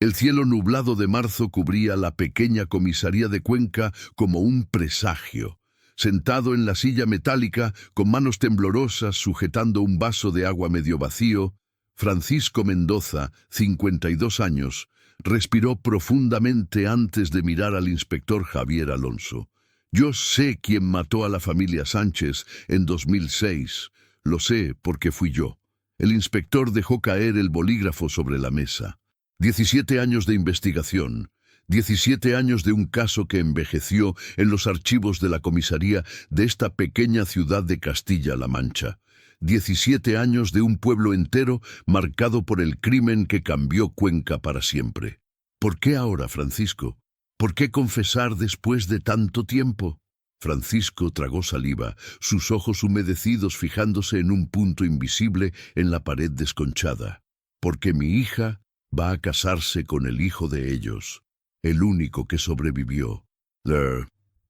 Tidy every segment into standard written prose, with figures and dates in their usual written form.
El cielo nublado de marzo cubría la pequeña comisaría de Cuenca como un presagio. Sentado en la silla metálica, con manos temblorosas sujetando un vaso de agua medio vacío, Francisco Mendoza, 52 años, respiró profundamente antes de mirar al inspector Javier Alonso. Yo sé quién mató a la familia Sánchez en 2006. Lo sé porque fui yo. El inspector dejó caer el bolígrafo sobre la mesa. 17 años de investigación, 17 años de un caso que envejeció en los archivos de la comisaría de esta pequeña ciudad de Castilla-La Mancha. 17 años de un pueblo entero marcado por el crimen que cambió Cuenca para siempre. ¿Por qué ahora, Francisco? ¿Por qué confesar después de tanto tiempo? Francisco tragó saliva, sus ojos humedecidos fijándose en un punto invisible en la pared desconchada. Porque mi hija va a casarse con el hijo de ellos, el único que sobrevivió.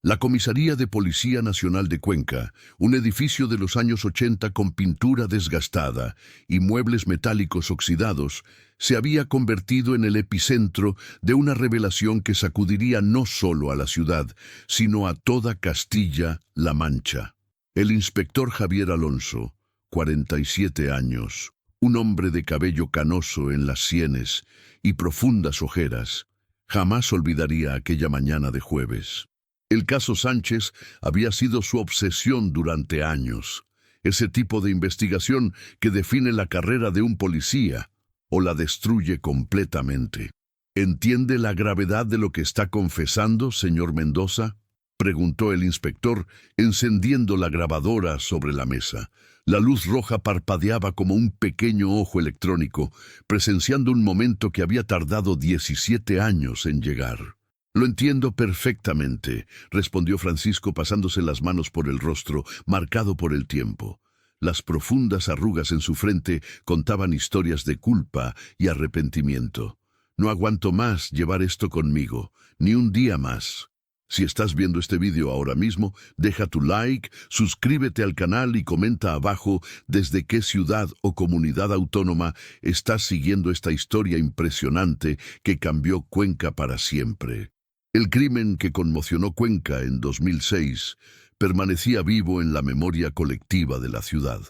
La Comisaría de Policía Nacional de Cuenca, un edificio de los años 80 con pintura desgastada y muebles metálicos oxidados, se había convertido en el epicentro de una revelación que sacudiría no solo a la ciudad, sino a toda Castilla-La Mancha. El inspector Javier Alonso, 47 años, un hombre de cabello canoso en las sienes y profundas ojeras, jamás olvidaría aquella mañana de jueves. El caso Sánchez había sido su obsesión durante años, ese tipo de investigación que define la carrera de un policía o la destruye completamente. ¿Entiende la gravedad de lo que está confesando, señor Mendoza?, preguntó el inspector, encendiendo la grabadora sobre la mesa. La luz roja parpadeaba como un pequeño ojo electrónico, presenciando un momento que había tardado 17 años en llegar. «Lo entiendo perfectamente», respondió Francisco pasándose las manos por el rostro, marcado por el tiempo. Las profundas arrugas en su frente contaban historias de culpa y arrepentimiento. «No aguanto más llevar esto conmigo, ni un día más». Si estás viendo este vídeo ahora mismo, deja tu like, suscríbete al canal y comenta abajo desde qué ciudad o comunidad autónoma estás siguiendo esta historia impresionante que cambió Cuenca para siempre. El crimen que conmocionó Cuenca en 2006 permanecía vivo en la memoria colectiva de la ciudad.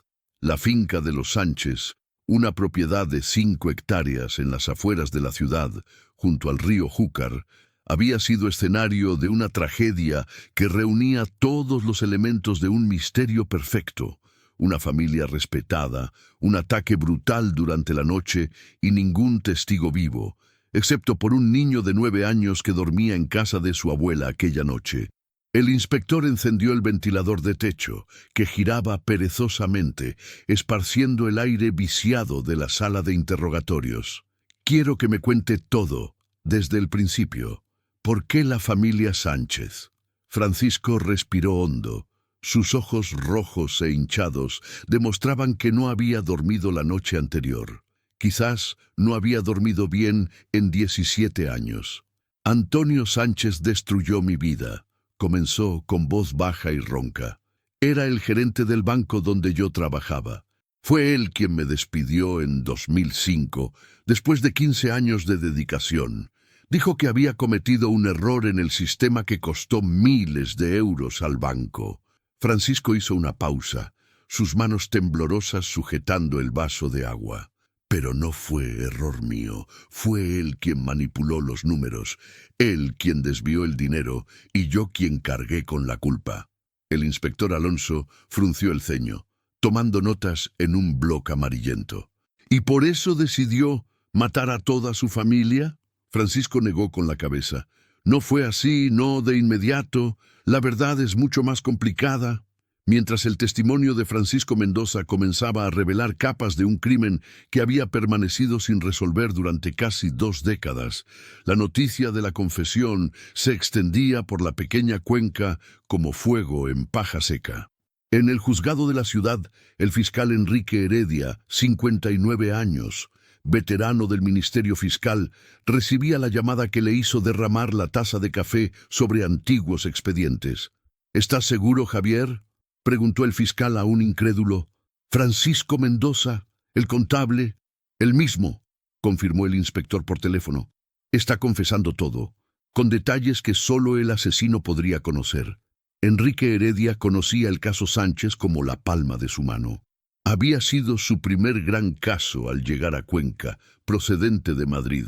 La finca de los Sánchez, una propiedad de 5 hectáreas en las afueras de la ciudad, junto al río Júcar, había sido escenario de una tragedia que reunía todos los elementos de un misterio perfecto: una familia respetada, un ataque brutal durante la noche y ningún testigo vivo, excepto por un niño de 9 años que dormía en casa de su abuela aquella noche. El inspector encendió el ventilador de techo, que giraba perezosamente, esparciendo el aire viciado de la sala de interrogatorios. «Quiero que me cuente todo, desde el principio. ¿Por qué la familia Sánchez?». Francisco respiró hondo. Sus ojos rojos e hinchados demostraban que no había dormido la noche anterior. Quizás no había dormido bien en 17 años. «Antonio Sánchez destruyó mi vida», comenzó con voz baja y ronca. «Era el gerente del banco donde yo trabajaba. Fue él quien me despidió en 2005, después de 15 años de dedicación. Dijo que había cometido un error en el sistema que costó miles de euros al banco». Francisco hizo una pausa, sus manos temblorosas sujetando el vaso de agua. «Pero no fue error mío, fue él quien manipuló los números, él quien desvió el dinero y yo quien cargué con la culpa». El inspector Alonso frunció el ceño, tomando notas en un bloc amarillento. «¿Y por eso decidió matar a toda su familia?». Francisco negó con la cabeza. «No fue así, no de inmediato. La verdad es mucho más complicada». Mientras el testimonio de Francisco Mendoza comenzaba a revelar capas de un crimen que había permanecido sin resolver durante casi 2 décadas, la noticia de la confesión se extendía por la pequeña Cuenca como fuego en paja seca. En el juzgado de la ciudad, el fiscal Enrique Heredia, 59 años, veterano del Ministerio Fiscal, recibía la llamada que le hizo derramar la taza de café sobre antiguos expedientes. «¿Estás seguro, Javier?», preguntó el fiscal aún incrédulo. «Francisco Mendoza, el contable». «El mismo», confirmó el inspector por teléfono. Está confesando todo, con detalles que solo el asesino podría conocer. Enrique Heredia conocía el caso Sánchez como la palma de su mano. Había sido su primer gran caso al llegar a Cuenca, procedente de Madrid.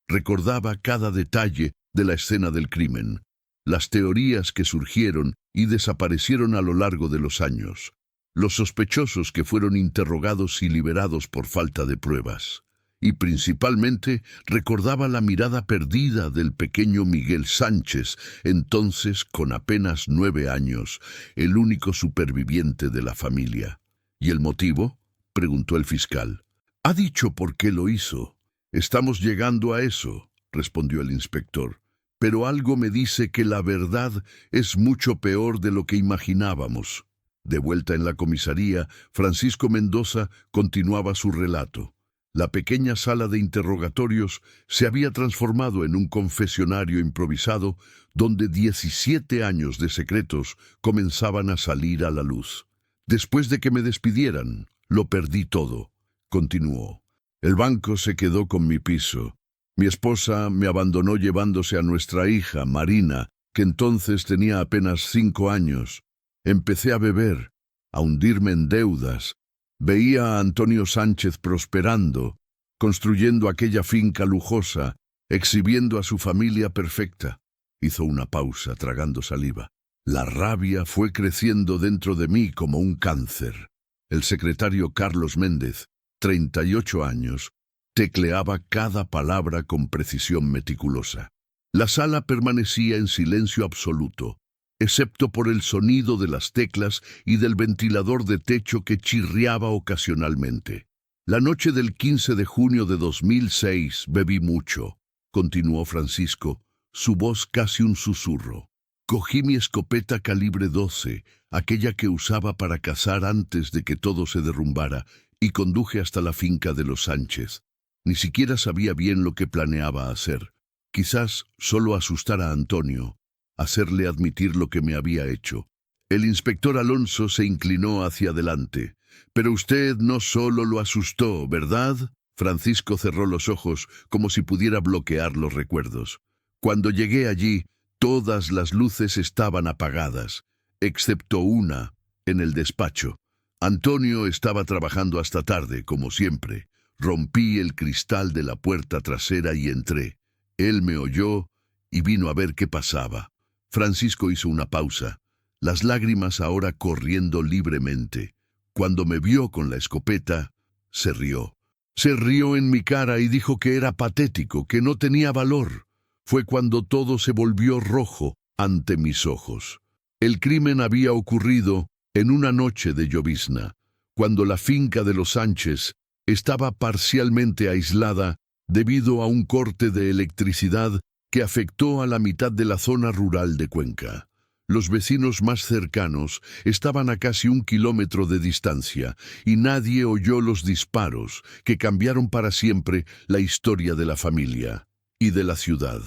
Recordaba cada detalle de la escena del crimen, las teorías que surgieron y desaparecieron a lo largo de los años, los sospechosos que fueron interrogados y liberados por falta de pruebas. Y principalmente recordaba la mirada perdida del pequeño Miguel Sánchez, entonces con apenas 9 años, el único superviviente de la familia. ¿Y el motivo?, preguntó el fiscal. «¿Ha dicho por qué lo hizo?» «Estamos llegando a eso», respondió el inspector. «Pero algo me dice que la verdad es mucho peor de lo que imaginábamos». De vuelta en la comisaría, Francisco Mendoza continuaba su relato. La pequeña sala de interrogatorios se había transformado en un confesionario improvisado donde 17 años de secretos comenzaban a salir a la luz. «Después de que me despidieran, lo perdí todo», continuó. «El banco se quedó con mi piso. Mi esposa me abandonó llevándose a nuestra hija, Marina, que entonces tenía apenas 5 años. Empecé a beber, a hundirme en deudas. Veía a Antonio Sánchez prosperando, construyendo aquella finca lujosa, exhibiendo a su familia perfecta». Hizo una pausa, tragando saliva. «La rabia fue creciendo dentro de mí como un cáncer». El secretario Carlos Méndez, 38 años, tecleaba cada palabra con precisión meticulosa. La sala permanecía en silencio absoluto, excepto por el sonido de las teclas y del ventilador de techo que chirriaba ocasionalmente. «La noche del 15 de junio de 2006 bebí mucho», continuó Francisco, su voz casi un susurro. «Cogí mi escopeta calibre 12, aquella que usaba para cazar antes de que todo se derrumbara, y conduje hasta la finca de los Sánchez. Ni siquiera sabía bien lo que planeaba hacer. Quizás solo asustar a Antonio, hacerle admitir lo que me había hecho». El inspector Alonso se inclinó hacia adelante. «Pero usted no solo lo asustó, ¿verdad?». Francisco cerró los ojos como si pudiera bloquear los recuerdos. «Cuando llegué allí, todas las luces estaban apagadas, excepto una, en el despacho. Antonio estaba trabajando hasta tarde, como siempre. Rompí el cristal de la puerta trasera y entré. Él me oyó y vino a ver qué pasaba». Francisco hizo una pausa, las lágrimas ahora corriendo libremente. Cuando me vio con la escopeta, se rió. Se rió en mi cara y dijo que era patético, que no tenía valor. Fue cuando todo se volvió rojo ante mis ojos. El crimen había ocurrido en una noche de llovizna, cuando la finca de los Sánchez estaba parcialmente aislada debido a un corte de electricidad que afectó a la mitad de la zona rural de Cuenca. Los vecinos más cercanos estaban a casi 1 kilómetro de distancia y nadie oyó los disparos que cambiaron para siempre la historia de la familia y de la ciudad.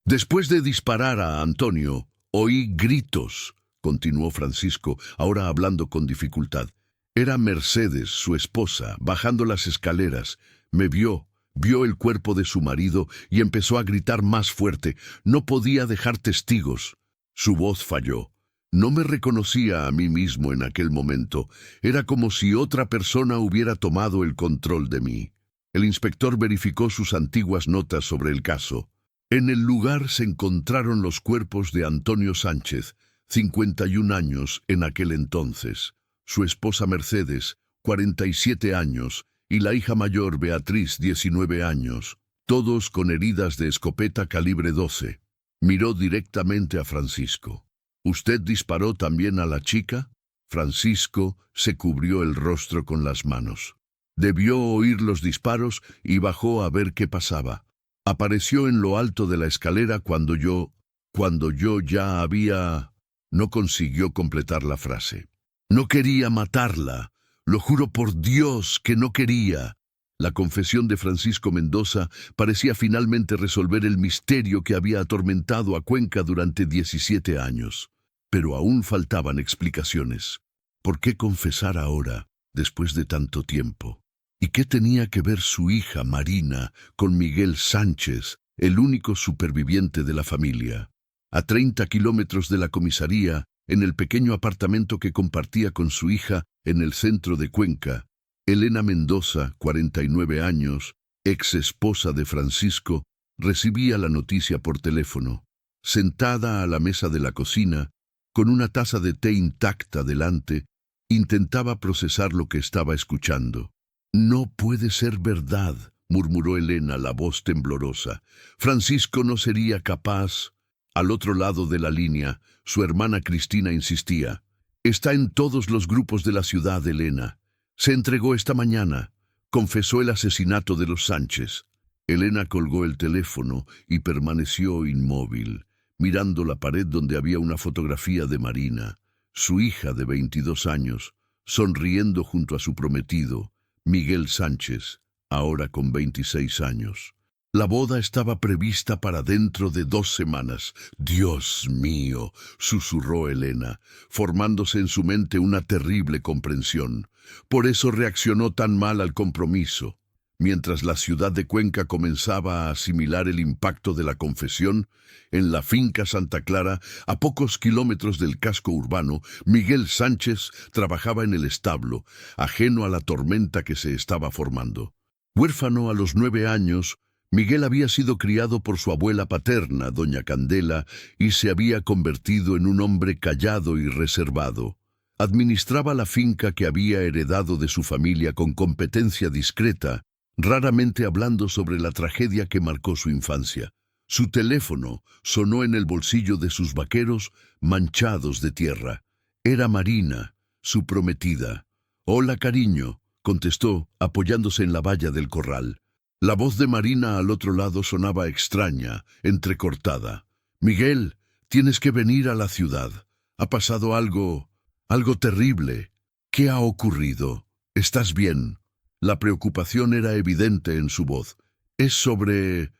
«Después de disparar a Antonio, oí gritos», continuó Francisco, ahora hablando con dificultad. «Era Mercedes, su esposa, bajando las escaleras. Me vio el cuerpo de su marido y empezó a gritar más fuerte. No podía dejar testigos». Su voz falló. No me reconocía a mí mismo en aquel momento. Era como si otra persona hubiera tomado el control de mí. El inspector verificó sus antiguas notas sobre el caso. En el lugar se encontraron los cuerpos de Antonio Sánchez, 51 años en aquel entonces, su esposa Mercedes, 47 años, y la hija mayor Beatriz, 19 años, todos con heridas de escopeta calibre 12. Miró directamente a Francisco. «¿Usted disparó también a la chica?». Francisco se cubrió el rostro con las manos. Debió oír los disparos y bajó a ver qué pasaba. Apareció en lo alto de la escalera cuando yo ya había... No consiguió completar la frase. «No quería matarla. Lo juro por Dios que no quería». La confesión de Francisco Mendoza parecía finalmente resolver el misterio que había atormentado a Cuenca durante 17 años. Pero aún faltaban explicaciones. ¿Por qué confesar ahora, después de tanto tiempo? ¿Y qué tenía que ver su hija Marina con Miguel Sánchez el único superviviente de la familia. A 30 kilómetros de la comisaría, en el pequeño apartamento que compartía con su hija en el centro de Cuenca, Elena Mendoza, 49 años, ex esposa de Francisco, recibía la noticia por teléfono. Sentada a la mesa de la cocina, con una taza de té intacta delante, intentaba procesar lo que estaba escuchando. «No puede ser verdad», murmuró Elena, la voz temblorosa. «Francisco no sería capaz». Al otro lado de la línea, su hermana Cristina insistía. «Está en todos los grupos de la ciudad, Elena. Se entregó esta mañana. Confesó el asesinato de los Sánchez». Elena colgó el teléfono y permaneció inmóvil, mirando la pared donde había una fotografía de Marina, su hija de 22 años, sonriendo junto a su prometido, Miguel Sánchez, ahora con 26 años. La boda estaba prevista para dentro de 2 semanas. «Dios mío», susurró Elena, formándose en su mente una terrible comprensión. Por eso reaccionó tan mal al compromiso. Mientras la ciudad de Cuenca comenzaba a asimilar el impacto de la confesión, en la finca Santa Clara, a pocos kilómetros del casco urbano, Miguel Sánchez trabajaba en el establo, ajeno a la tormenta que se estaba formando. Huérfano a los 9 años, Miguel había sido criado por su abuela paterna, doña Candela, y se había convertido en un hombre callado y reservado. Administraba la finca que había heredado de su familia con competencia discreta, raramente hablando sobre la tragedia que marcó su infancia. Su teléfono sonó en el bolsillo de sus vaqueros manchados de tierra. Era Marina, su prometida. «Hola, cariño», contestó, apoyándose en la valla del corral. La voz de Marina al otro lado sonaba extraña, entrecortada. «Miguel, tienes que venir a la ciudad. Ha pasado algo terrible. ¿Qué ha ocurrido? ¿Estás bien?» La preocupación era evidente en su voz. «Es sobre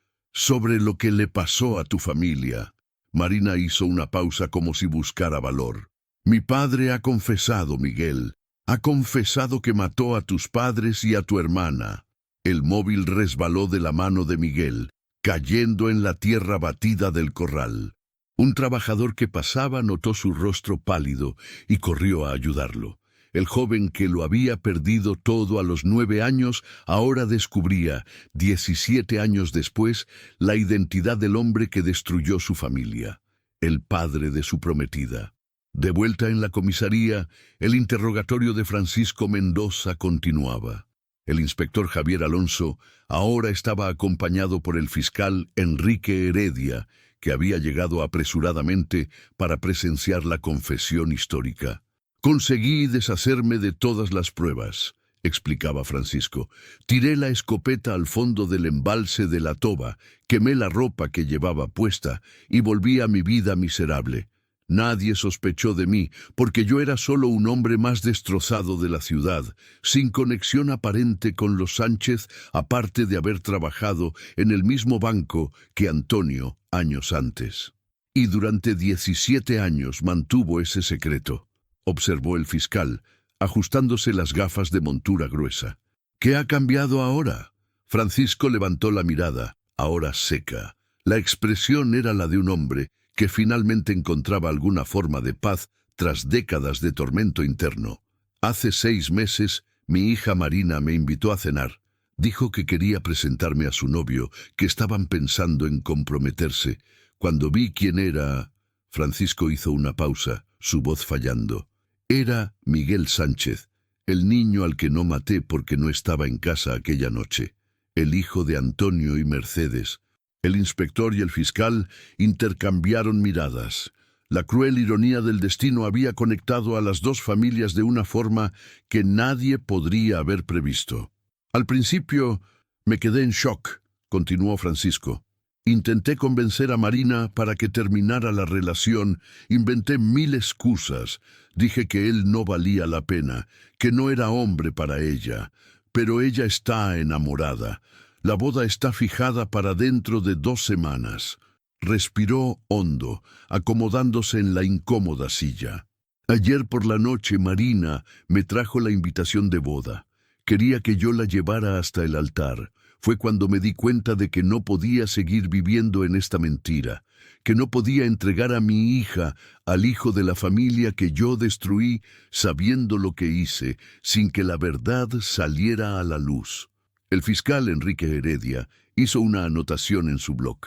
lo que le pasó a tu familia». Marina hizo una pausa como si buscara valor. «Mi padre ha confesado, Miguel. Ha confesado que mató a tus padres y a tu hermana». El móvil resbaló de la mano de Miguel, cayendo en la tierra batida del corral. Un trabajador que pasaba notó su rostro pálido y corrió a ayudarlo. El joven que lo había perdido todo a los 9 años ahora descubría, 17 años después, la identidad del hombre que destruyó su familia, el padre de su prometida. De vuelta en la comisaría, el interrogatorio de Francisco Mendoza continuaba. El inspector Javier Alonso ahora estaba acompañado por el fiscal Enrique Heredia, que había llegado apresuradamente para presenciar la confesión histórica. «Conseguí deshacerme de todas las pruebas», explicaba Francisco. «Tiré la escopeta al fondo del embalse de la Toba, quemé la ropa que llevaba puesta y volví a mi vida miserable. Nadie sospechó de mí, porque yo era solo un hombre más destrozado de la ciudad, sin conexión aparente con los Sánchez, aparte de haber trabajado en el mismo banco que Antonio años antes. Y durante 17 años mantuvo ese secreto», observó el fiscal, ajustándose las gafas de montura gruesa. «¿Qué ha cambiado ahora?» Francisco levantó la mirada, ahora seca. La expresión era la de un hombre que finalmente encontraba alguna forma de paz tras décadas de tormento interno. «Hace 6 meses, mi hija Marina me invitó a cenar. Dijo que quería presentarme a su novio, que estaban pensando en comprometerse. Cuando vi quién era...» Francisco hizo una pausa, su voz fallando. «Era Miguel Sánchez, el niño al que no maté porque no estaba en casa aquella noche, el hijo de Antonio y Mercedes». El inspector y el fiscal intercambiaron miradas. La cruel ironía del destino había conectado a las 2 familias de una forma que nadie podría haber previsto. «Al principio me quedé en shock», continuó Francisco. «Intenté convencer a Marina para que terminara la relación, inventé 1000 excusas. Dije que él no valía la pena, que no era hombre para ella, pero ella está enamorada. La boda está fijada para dentro de 2 semanas. Respiró hondo, acomodándose en la incómoda silla. «Ayer por la noche Marina me trajo la invitación de boda. Quería que yo la llevara hasta el altar. fue cuando me di cuenta de que no podía seguir viviendo en esta mentira, que no podía entregar a mi hija, al hijo de la familia que yo destruí, sabiendo lo que hice, sin que la verdad saliera a la luz. El fiscal Enrique Heredia hizo una anotación en su blog.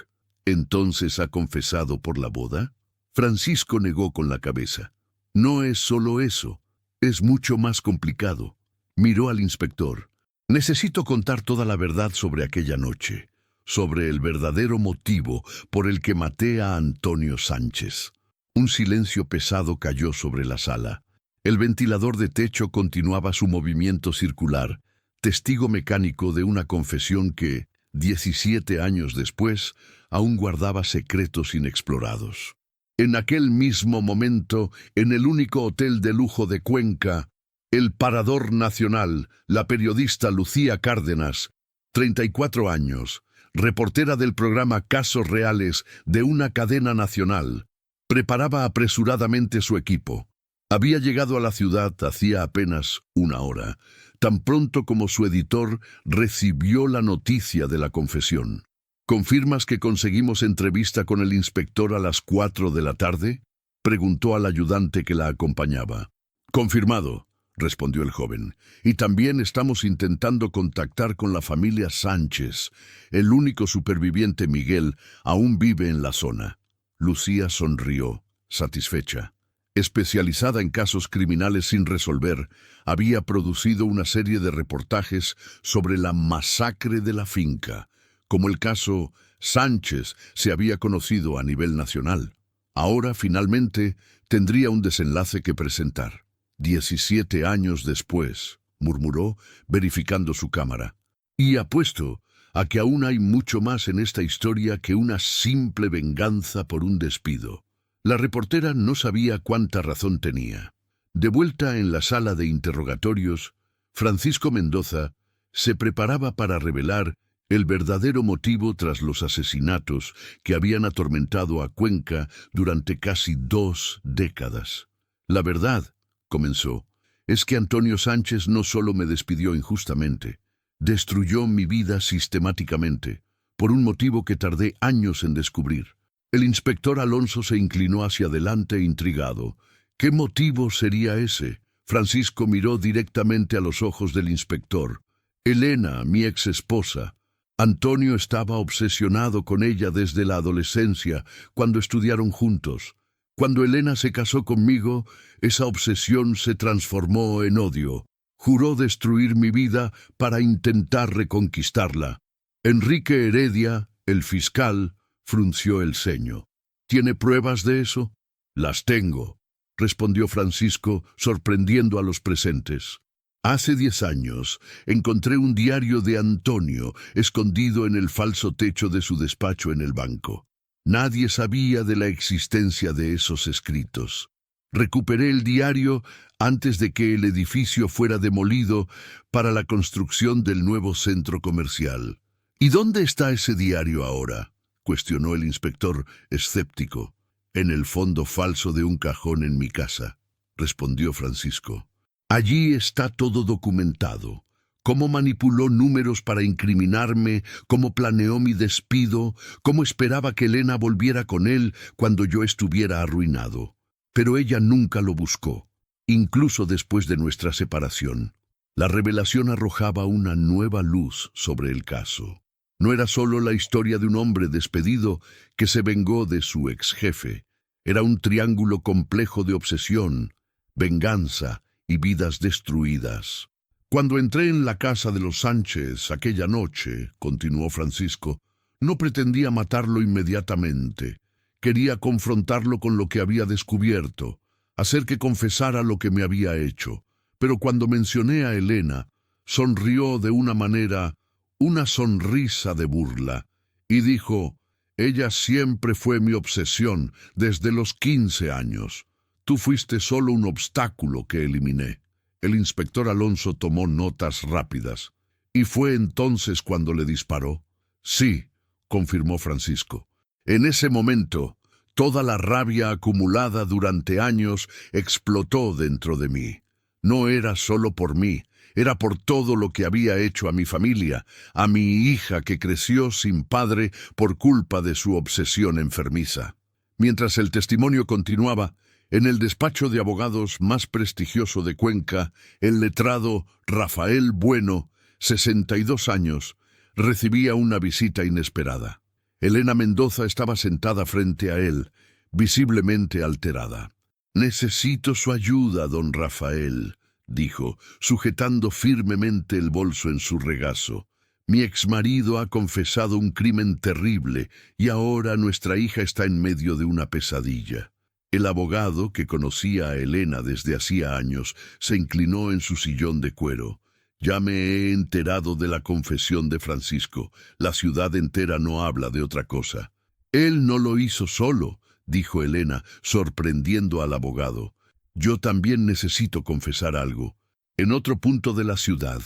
¿Entonces ha confesado por la boda? Francisco negó con la cabeza. No es solo eso, es mucho más complicado. Miró al inspector. Necesito contar toda la verdad sobre aquella noche, sobre el verdadero motivo por el que maté a Antonio Sánchez. Un silencio pesado cayó sobre la sala. El ventilador de techo continuaba su movimiento circular, testigo mecánico de una confesión que, 17 años después, aún guardaba secretos inexplorados. En aquel mismo momento, en el único hotel de lujo de Cuenca, el Parador Nacional, la periodista Lucía Cárdenas, 34 años, reportera del programa Casos Reales de una cadena nacional, preparaba apresuradamente su equipo. Había llegado a la ciudad hacía apenas una hora, tan pronto como su editor recibió la noticia de la confesión. ¿Confirmas que conseguimos entrevista con el inspector a las 4 de la tarde? Preguntó al ayudante que la acompañaba. Confirmado, respondió el joven. Y también estamos intentando contactar con la familia Sánchez. El único superviviente, Miguel, aún vive en la zona. Lucía sonrió, satisfecha. Especializada en casos criminales sin resolver, había producido una serie de reportajes sobre la masacre de la finca. Como el caso Sánchez se había conocido a nivel nacional. Ahora, finalmente, tendría un desenlace que presentar. 17 años después, murmuró, verificando su cámara. Y apuesto a que aún hay mucho más en esta historia que una simple venganza por un despido. La reportera no sabía cuánta razón tenía. De vuelta en la sala de interrogatorios, Francisco Mendoza se preparaba para revelar el verdadero motivo tras los asesinatos que habían atormentado a Cuenca durante casi 2 décadas. La verdad, comenzó, es que Antonio Sánchez no solo me despidió injustamente, destruyó mi vida sistemáticamente, por un motivo que tardé años en descubrir. El inspector Alonso se inclinó hacia adelante intrigado. ¿Qué motivo sería ese? Francisco miró directamente a los ojos del inspector. Elena, mi ex esposa. Antonio estaba obsesionado con ella desde la adolescencia, cuando estudiaron juntos. Cuando Elena se casó conmigo, esa obsesión se transformó en odio. Juró destruir mi vida para intentar reconquistarla. Enrique Heredia, el fiscal, frunció el ceño. ¿Tiene pruebas de eso? Las tengo, respondió Francisco, sorprendiendo a los presentes. Hace 10 años encontré un diario de Antonio escondido en el falso techo de su despacho en el banco. Nadie sabía de la existencia de esos escritos. Recuperé el diario antes de que el edificio fuera demolido para la construcción del nuevo centro comercial. ¿Y dónde está ese diario ahora?, cuestionó el inspector, escéptico. En el fondo falso de un cajón en mi casa, respondió Francisco. Allí está todo documentado. Cómo manipuló números para incriminarme, cómo planeó mi despido, cómo esperaba que Elena volviera con él cuando yo estuviera arruinado. Pero ella nunca lo buscó, incluso después de nuestra separación. La revelación arrojaba una nueva luz sobre el caso. No era solo la historia de un hombre despedido que se vengó de su ex jefe. Era un triángulo complejo de obsesión, venganza y vidas destruidas. Cuando entré en la casa de los Sánchez aquella noche, continuó Francisco, no pretendía matarlo inmediatamente. Quería confrontarlo con lo que había descubierto, hacer que confesara lo que me había hecho. Pero cuando mencioné a Elena, sonrió de una manera, una sonrisa de burla, y dijo, ella siempre fue mi obsesión desde los 15 años. Tú fuiste solo un obstáculo que eliminé. El inspector Alonso tomó notas rápidas. ¿Y fue entonces cuando le disparó? Sí, confirmó Francisco. En ese momento, toda la rabia acumulada durante años explotó dentro de mí. No era solo por mí, Era por todo lo que había hecho a mi familia, a mi hija que creció sin padre por culpa de su obsesión enfermiza. Mientras el testimonio continuaba, en el despacho de abogados más prestigioso de Cuenca, el letrado Rafael Bueno, 62 años, recibía una visita inesperada. Elena Mendoza estaba sentada frente a él, visiblemente alterada. «Necesito su ayuda, don Rafael», dijo, sujetando firmemente el bolso en su regazo. «Mi exmarido ha confesado un crimen terrible y ahora nuestra hija está en medio de una pesadilla». El abogado, que conocía a Elena desde hacía años, se inclinó en su sillón de cuero. «Ya me he enterado de la confesión de Francisco. La ciudad entera no habla de otra cosa». «Él no lo hizo solo», dijo Elena, sorprendiendo al abogado. «Yo también necesito confesar algo. En otro punto de la ciudad,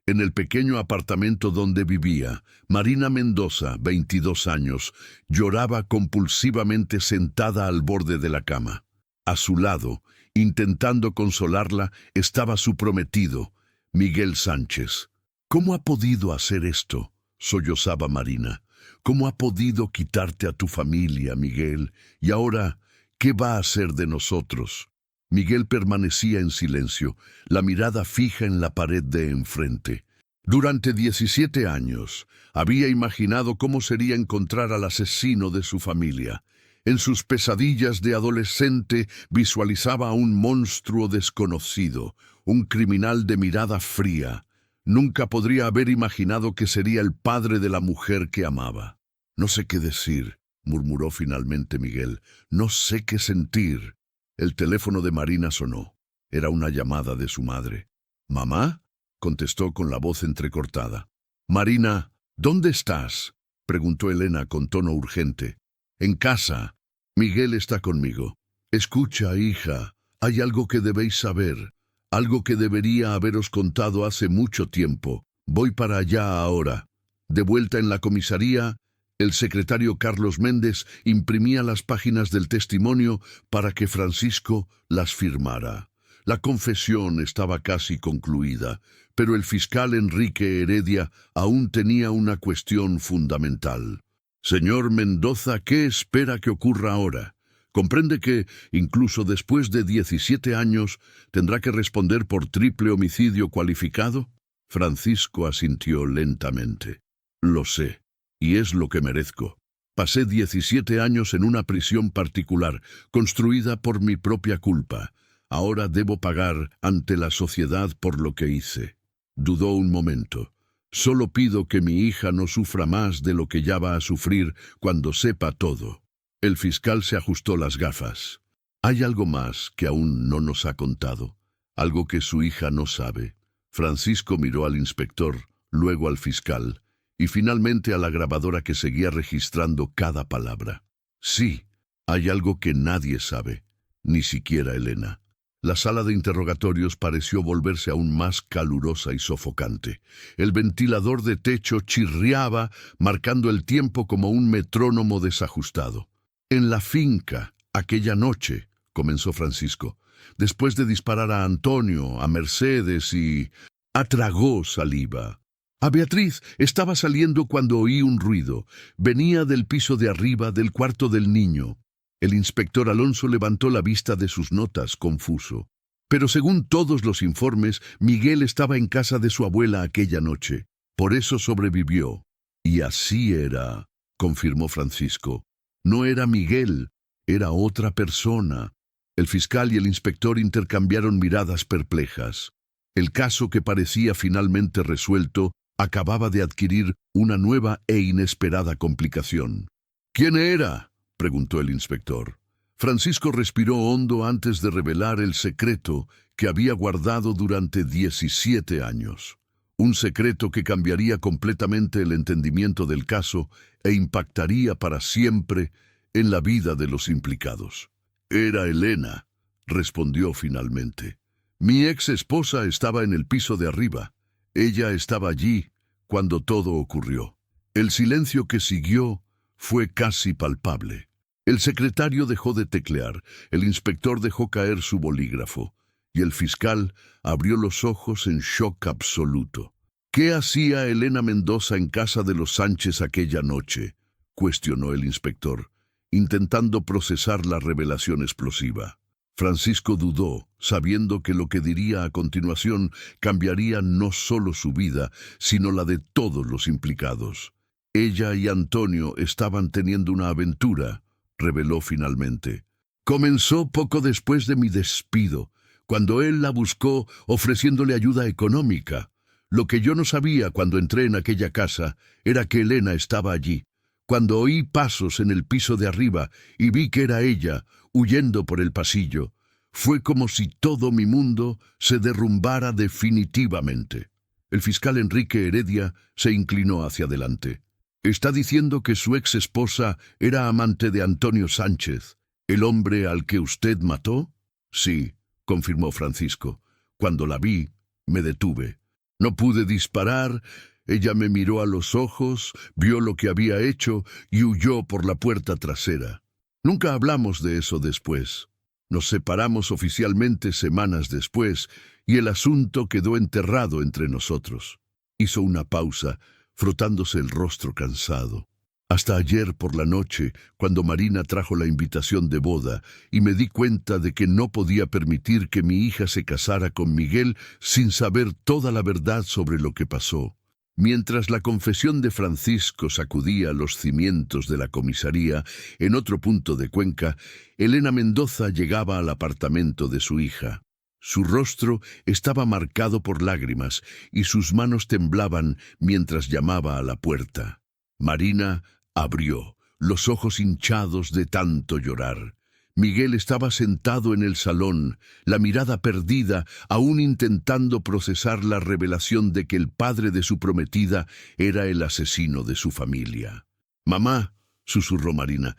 en el pequeño apartamento donde vivía, Marina Mendoza, 22 años, lloraba compulsivamente sentada al borde de la cama. A su lado, intentando consolarla, estaba su prometido, Miguel Sánchez. «¿Cómo ha podido hacer esto?», sollozaba Marina. «¿Cómo ha podido quitarte a tu familia, Miguel? Y ahora, ¿qué va a hacer de nosotros?». Miguel permanecía en silencio, la mirada fija en la pared de enfrente. Durante 17 años, había imaginado cómo sería encontrar al asesino de su familia. En sus pesadillas de adolescente visualizaba a un monstruo desconocido, un criminal de mirada fría. Nunca podría haber imaginado que sería el padre de la mujer que amaba. «No sé qué decir», murmuró finalmente Miguel. «No sé qué sentir». El teléfono de Marina sonó. Era una llamada de su madre. «¿Mamá?», contestó con la voz entrecortada. «Marina, ¿dónde estás?», preguntó Elena con tono urgente. «En casa. Miguel está conmigo». «Escucha, hija, hay algo que debéis saber, algo que debería haberos contado hace mucho tiempo. Voy para allá ahora». De vuelta en la comisaría, el secretario Carlos Méndez imprimía las páginas del testimonio para que Francisco las firmara. La confesión estaba casi concluida, pero el fiscal Enrique Heredia aún tenía una cuestión fundamental. «Señor Mendoza, ¿qué espera que ocurra ahora? Comprende que, incluso después de 17 años, tendrá que responder por triple homicidio cualificado». Francisco asintió lentamente. «Lo sé. Y es lo que merezco. Pasé 17 años en una prisión particular, construida por mi propia culpa. Ahora debo pagar ante la sociedad por lo que hice». Dudó un momento. «Solo pido que mi hija no sufra más de lo que ya va a sufrir cuando sepa todo». El fiscal se ajustó las gafas. «¿Hay algo más que aún no nos ha contado? ¿Algo que su hija no sabe?». Francisco miró al inspector, luego al fiscal, y finalmente a la grabadora que seguía registrando cada palabra. «Sí, hay algo que nadie sabe, ni siquiera Elena». La sala de interrogatorios pareció volverse aún más calurosa y sofocante. El ventilador de techo chirriaba, marcando el tiempo como un metrónomo desajustado. «En la finca, aquella noche», comenzó Francisco, «después de disparar a Antonio, a Mercedes y...». Atragó saliva. «A Beatriz estaba saliendo cuando oí un ruido. Venía del piso de arriba, del cuarto del niño». El inspector Alonso levantó la vista de sus notas, confuso. «Pero según todos los informes, Miguel estaba en casa de su abuela aquella noche. Por eso sobrevivió». «Y así era», confirmó Francisco. «No era Miguel, era otra persona». El fiscal y el inspector intercambiaron miradas perplejas. El caso, que parecía finalmente resuelto, acababa de adquirir una nueva e inesperada complicación. «¿Quién era?», preguntó el inspector. Francisco respiró hondo antes de revelar el secreto que había guardado durante 17 años. Un secreto que cambiaría completamente el entendimiento del caso e impactaría para siempre en la vida de los implicados. «Era Elena», respondió finalmente. «Mi ex esposa estaba en el piso de arriba. Ella estaba allí cuando todo ocurrió». El silencio que siguió fue casi palpable. El secretario dejó de teclear, el inspector dejó caer su bolígrafo. y el fiscal abrió los ojos en shock absoluto. ¿Qué hacía Elena Mendoza en casa de los Sánchez aquella noche?, cuestionó el inspector, intentando procesar la revelación explosiva. Francisco dudó, sabiendo que lo que diría a continuación cambiaría no solo su vida, sino la de todos los implicados. Ella y Antonio estaban teniendo una aventura, reveló finalmente. Comenzó poco después de mi despido, cuando él la buscó ofreciéndole ayuda económica. Lo que yo no sabía cuando entré en aquella casa era que Elena estaba allí. Cuando oí pasos en el piso de arriba y vi que era ella, huyendo por el pasillo, fue como si todo mi mundo se derrumbara definitivamente. El fiscal Enrique Heredia se inclinó hacia adelante. ¿Está diciendo que su ex esposa era amante de Antonio Sánchez, el hombre al que usted mató? Sí, confirmó Francisco. Cuando la vi, me detuve. No pude disparar. Ella me miró a los ojos, vio lo que había hecho y huyó por la puerta trasera. Nunca hablamos de eso después. Nos separamos oficialmente semanas después y el asunto quedó enterrado entre nosotros. Hizo una pausa, frotándose el rostro cansado. Hasta ayer por la noche, cuando Marina trajo la invitación de boda y me di cuenta de que no podía permitir que mi hija se casara con Miguel sin saber toda la verdad sobre lo que pasó. Mientras la confesión de Francisco sacudía los cimientos de la comisaría, en otro punto de Cuenca, Elena Mendoza llegaba al apartamento de su hija. Su rostro estaba marcado por lágrimas y sus manos temblaban mientras llamaba a la puerta. Marina abrió, los ojos hinchados de tanto llorar. Miguel estaba sentado en el salón, la mirada perdida, aún intentando procesar la revelación de que el padre de su prometida era el asesino de su familia. «Mamá», susurró Marina,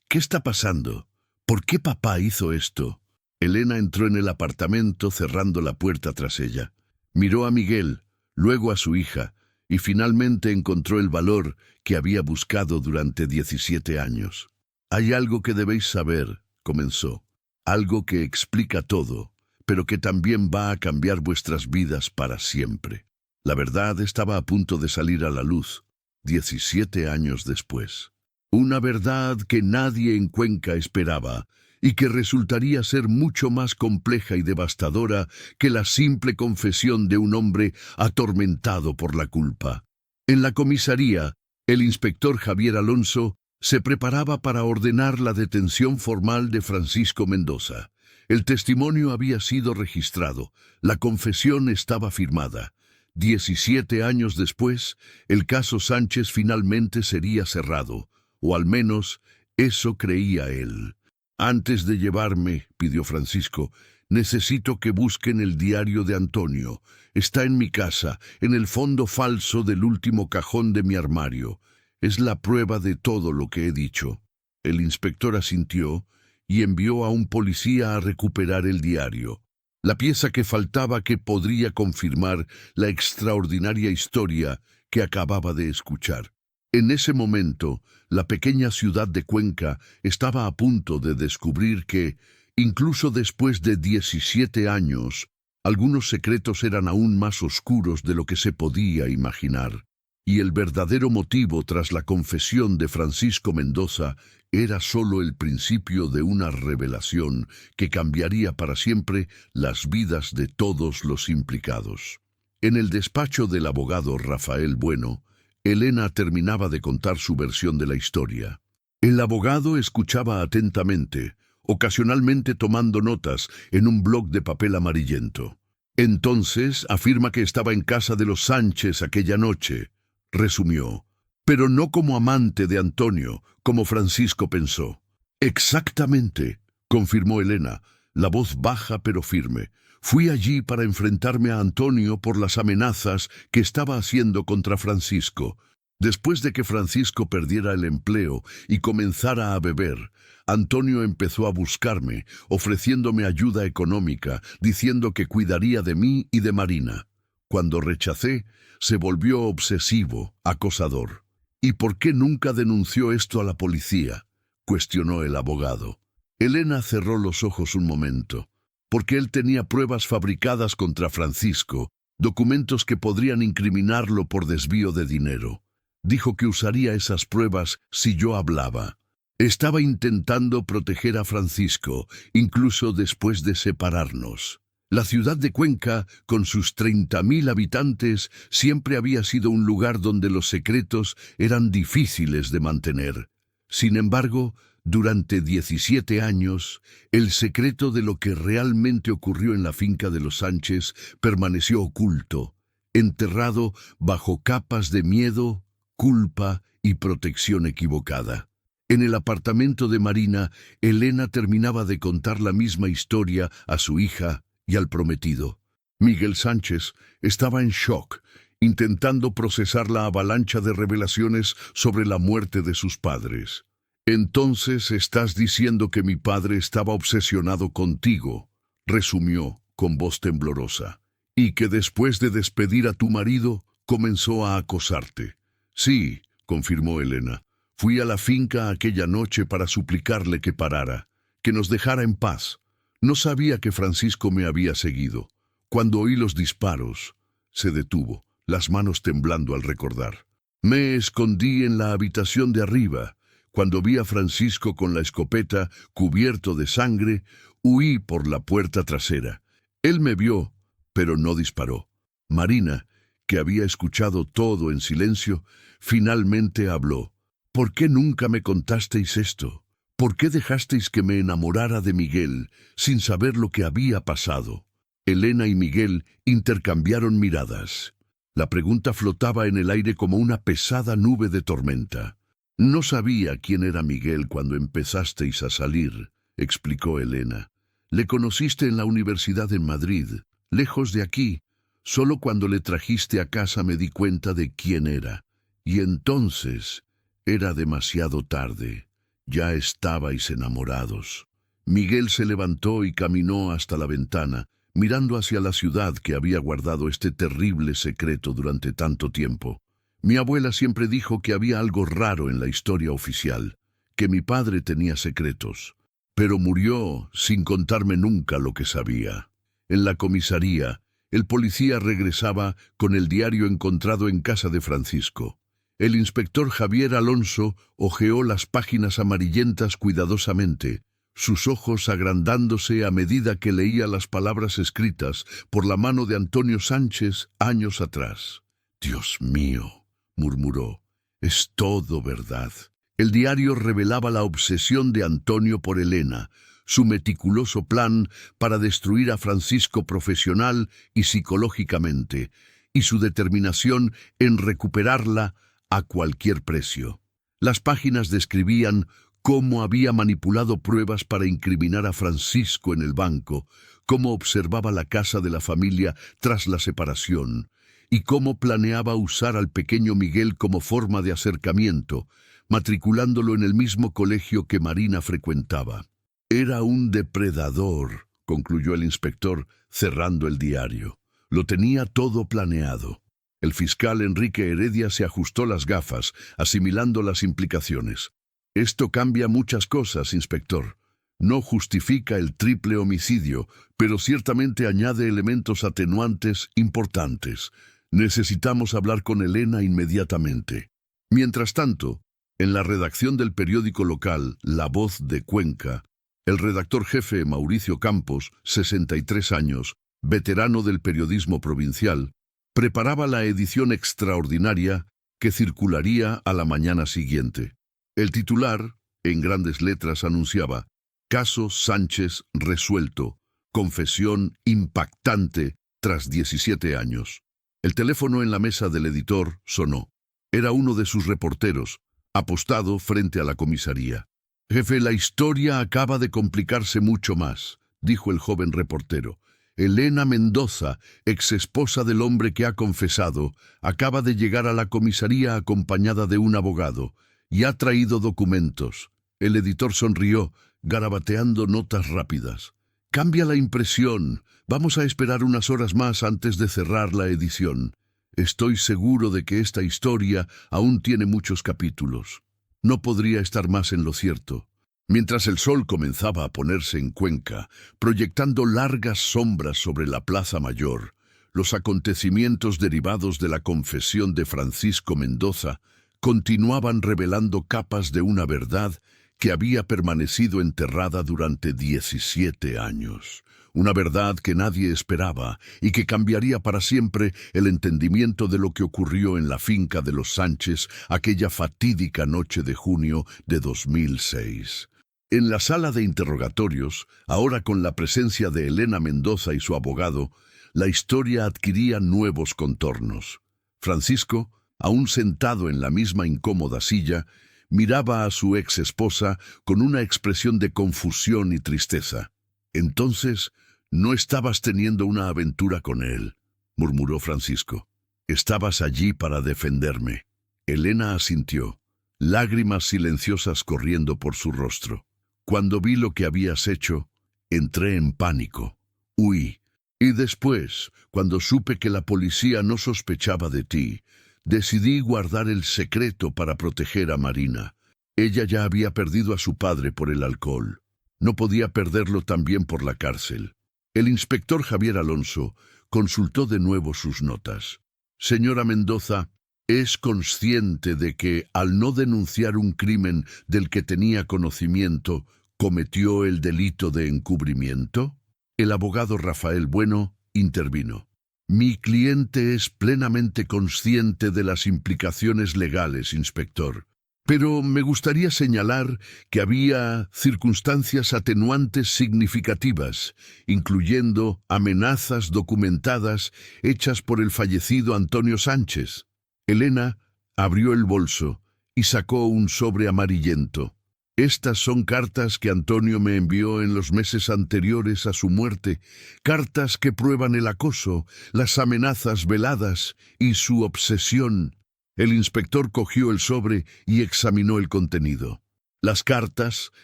«¿qué está pasando? ¿Por qué papá hizo esto?» Elena entró en el apartamento cerrando la puerta tras ella. Miró a Miguel, luego a su hija, y finalmente encontró el valor que había buscado durante 17 años. «Hay algo que debéis saber», comenzó, «algo que explica todo, pero que también va a cambiar vuestras vidas para siempre». La verdad estaba a punto de salir a la luz, 17 años después. Una verdad que nadie en Cuenca esperaba, y que resultaría ser mucho más compleja y devastadora que la simple confesión de un hombre atormentado por la culpa. En la comisaría, el inspector Javier Alonso se preparaba para ordenar la detención formal de Francisco Mendoza. El testimonio había sido registrado, la confesión estaba firmada. 17 años después, el caso Sánchez finalmente sería cerrado, o al menos eso creía él. «Antes de llevarme», pidió Francisco, «necesito que busquen el diario de Antonio. Está en mi casa, en el fondo falso del último cajón de mi armario. Es la prueba de todo lo que he dicho». El inspector asintió y envió a un policía a recuperar el diario, la pieza que faltaba que podría confirmar la extraordinaria historia que acababa de escuchar. En ese momento, la pequeña ciudad de Cuenca estaba a punto de descubrir que, incluso después de 17 años, algunos secretos eran aún más oscuros de lo que se podía imaginar. Y el verdadero motivo tras la confesión de Francisco Mendoza era solo el principio de una revelación que cambiaría para siempre las vidas de todos los implicados. En el despacho del abogado Rafael Bueno, Elena terminaba de contar su versión de la historia. El abogado escuchaba atentamente, ocasionalmente tomando notas en un bloc de papel amarillento. Entonces afirma que estaba en casa de los Sánchez aquella noche, resumió, pero no como amante de Antonio, como Francisco pensó. «Exactamente», confirmó Elena, la voz baja pero firme. «Fui allí para enfrentarme a Antonio por las amenazas que estaba haciendo contra Francisco. Después de que Francisco perdiera el empleo y comenzara a beber, Antonio empezó a buscarme, ofreciéndome ayuda económica, diciendo que cuidaría de mí y de Marina. Cuando rechacé, se volvió obsesivo, acosador. «¿Y por qué nunca denunció esto a la policía?», cuestionó el abogado. Elena cerró los ojos un momento. porque él tenía pruebas fabricadas contra Francisco, documentos que podrían incriminarlo por desvío de dinero. Dijo que usaría esas pruebas si yo hablaba. Estaba intentando proteger a Francisco, incluso después de separarnos. La ciudad de Cuenca, con sus 30.000 habitantes, siempre había sido un lugar donde los secretos eran difíciles de mantener. Sin embargo, durante 17 años, el secreto de lo que realmente ocurrió en la finca de los Sánchez permaneció oculto, enterrado bajo capas de miedo, culpa y protección equivocada. En el apartamento de Marina, Elena terminaba de contar la misma historia a su hija y al prometido. Miguel Sánchez estaba en shock, intentando procesar la avalancha de revelaciones sobre la muerte de sus padres. «Entonces estás diciendo que mi padre estaba obsesionado contigo», resumió con voz temblorosa, «y que después de despedir a tu marido comenzó a acosarte». «Sí», confirmó Elena. «Fui a la finca aquella noche para suplicarle que parara, que nos dejara en paz. No sabía que Francisco me había seguido. Cuando oí los disparos, se detuvo, las manos temblando al recordar. Me escondí en la habitación de arriba. Cuando vi a Francisco con la escopeta cubierto de sangre, huí por la puerta trasera. Él me vio, pero no disparó». Marina, que había escuchado todo en silencio, finalmente habló. «¿Por qué nunca me contasteis esto? ¿Por qué dejasteis que me enamorara de Miguel sin saber lo que había pasado?» Elena y Miguel intercambiaron miradas. La pregunta flotaba en el aire como una pesada nube de tormenta. «No sabía quién era Miguel cuando empezasteis a salir», explicó Elena. «Le conociste en la universidad en Madrid, lejos de aquí. Solo cuando le trajiste a casa me di cuenta de quién era. Y entonces era demasiado tarde. Ya estabais enamorados». Miguel se levantó y caminó hasta la ventana, mirando hacia la ciudad que había guardado este terrible secreto durante tanto tiempo. «Mi abuela siempre dijo que había algo raro en la historia oficial, que mi padre tenía secretos, pero murió sin contarme nunca lo que sabía». En la comisaría, el policía regresaba con el diario encontrado en casa de Francisco. El inspector Javier Alonso hojeó las páginas amarillentas cuidadosamente, sus ojos agrandándose a medida que leía las palabras escritas por la mano de Antonio Sánchez años atrás. «Dios mío», murmuró, «es todo verdad». El diario revelaba la obsesión de Antonio por Elena, su meticuloso plan para destruir a Francisco profesional y psicológicamente, y su determinación en recuperarla a cualquier precio. Las páginas describían cómo había manipulado pruebas para incriminar a Francisco en el banco, cómo observaba la casa de la familia tras la separación, y cómo planeaba usar al pequeño Miguel como forma de acercamiento, matriculándolo en el mismo colegio que Marina frecuentaba. «Era un depredador», concluyó el inspector, cerrando el diario. «Lo tenía todo planeado». El fiscal Enrique Heredia se ajustó las gafas, asimilando las implicaciones. «Esto cambia muchas cosas, inspector. No justifica el triple homicidio, pero ciertamente añade elementos atenuantes importantes. Necesitamos hablar con Elena inmediatamente». Mientras tanto, en la redacción del periódico local La Voz de Cuenca, el redactor jefe Mauricio Campos, 63 años, veterano del periodismo provincial, preparaba la edición extraordinaria que circularía a la mañana siguiente. El titular, en grandes letras, anunciaba: «Caso Sánchez resuelto. Confesión impactante tras 17 años». El teléfono en la mesa del editor sonó. Era uno de sus reporteros, apostado frente a la comisaría. «Jefe, la historia acaba de complicarse mucho más», dijo el joven reportero. «Elena Mendoza, exesposa del hombre que ha confesado, acaba de llegar a la comisaría acompañada de un abogado y ha traído documentos». El editor sonrió, garabateando notas rápidas. «Cambia la impresión. Vamos a esperar unas horas más antes de cerrar la edición. Estoy seguro de que esta historia aún tiene muchos capítulos». No podría estar más en lo cierto. Mientras el sol comenzaba a ponerse en Cuenca, proyectando largas sombras sobre la Plaza Mayor, los acontecimientos derivados de la confesión de Francisco Mendoza continuaban revelando capas de una verdad que había permanecido enterrada durante 17 años. Una verdad que nadie esperaba y que cambiaría para siempre el entendimiento de lo que ocurrió en la finca de los Sánchez aquella fatídica noche de junio de 2006. En la sala de interrogatorios, ahora con la presencia de Elena Mendoza y su abogado, la historia adquiría nuevos contornos. Francisco, aún sentado en la misma incómoda silla, miraba a su ex esposa con una expresión de confusión y tristeza. «Entonces, no estabas teniendo una aventura con él», murmuró Francisco. «Estabas allí para defenderme». Elena asintió, lágrimas silenciosas corriendo por su rostro. «Cuando vi lo que habías hecho, entré en pánico. Huí. Y después, cuando supe que la policía no sospechaba de ti, decidí guardar el secreto para proteger a Marina. Ella ya había perdido a su padre por el alcohol. No podía perderlo también por la cárcel». El inspector Javier Alonso consultó de nuevo sus notas. «Señora Mendoza, ¿es consciente de que, al no denunciar un crimen del que tenía conocimiento, cometió el delito de encubrimiento?» El abogado Rafael Bueno intervino. «Mi cliente es plenamente consciente de las implicaciones legales, inspector. Pero me gustaría señalar que había circunstancias atenuantes significativas, incluyendo amenazas documentadas hechas por el fallecido Antonio Sánchez». Elena abrió el bolso y sacó un sobre amarillento. «Estas son cartas que Antonio me envió en los meses anteriores a su muerte, cartas que prueban el acoso, las amenazas veladas y su obsesión». El inspector cogió el sobre y examinó el contenido. Las cartas,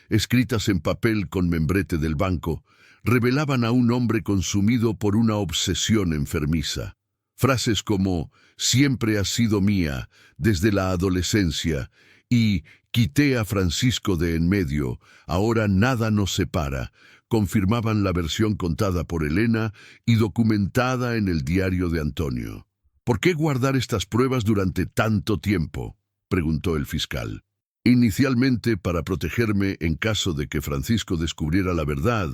escritas en papel con membrete del banco, revelaban a un hombre consumido por una obsesión enfermiza. Frases como «siempre has sido mía, desde la adolescencia» y «quité a Francisco de en medio, ahora nada nos separa», confirmaban la versión contada por Elena y documentada en el diario de Antonio. «¿Por qué guardar estas pruebas durante tanto tiempo?», preguntó el fiscal. «Inicialmente para protegerme en caso de que Francisco descubriera la verdad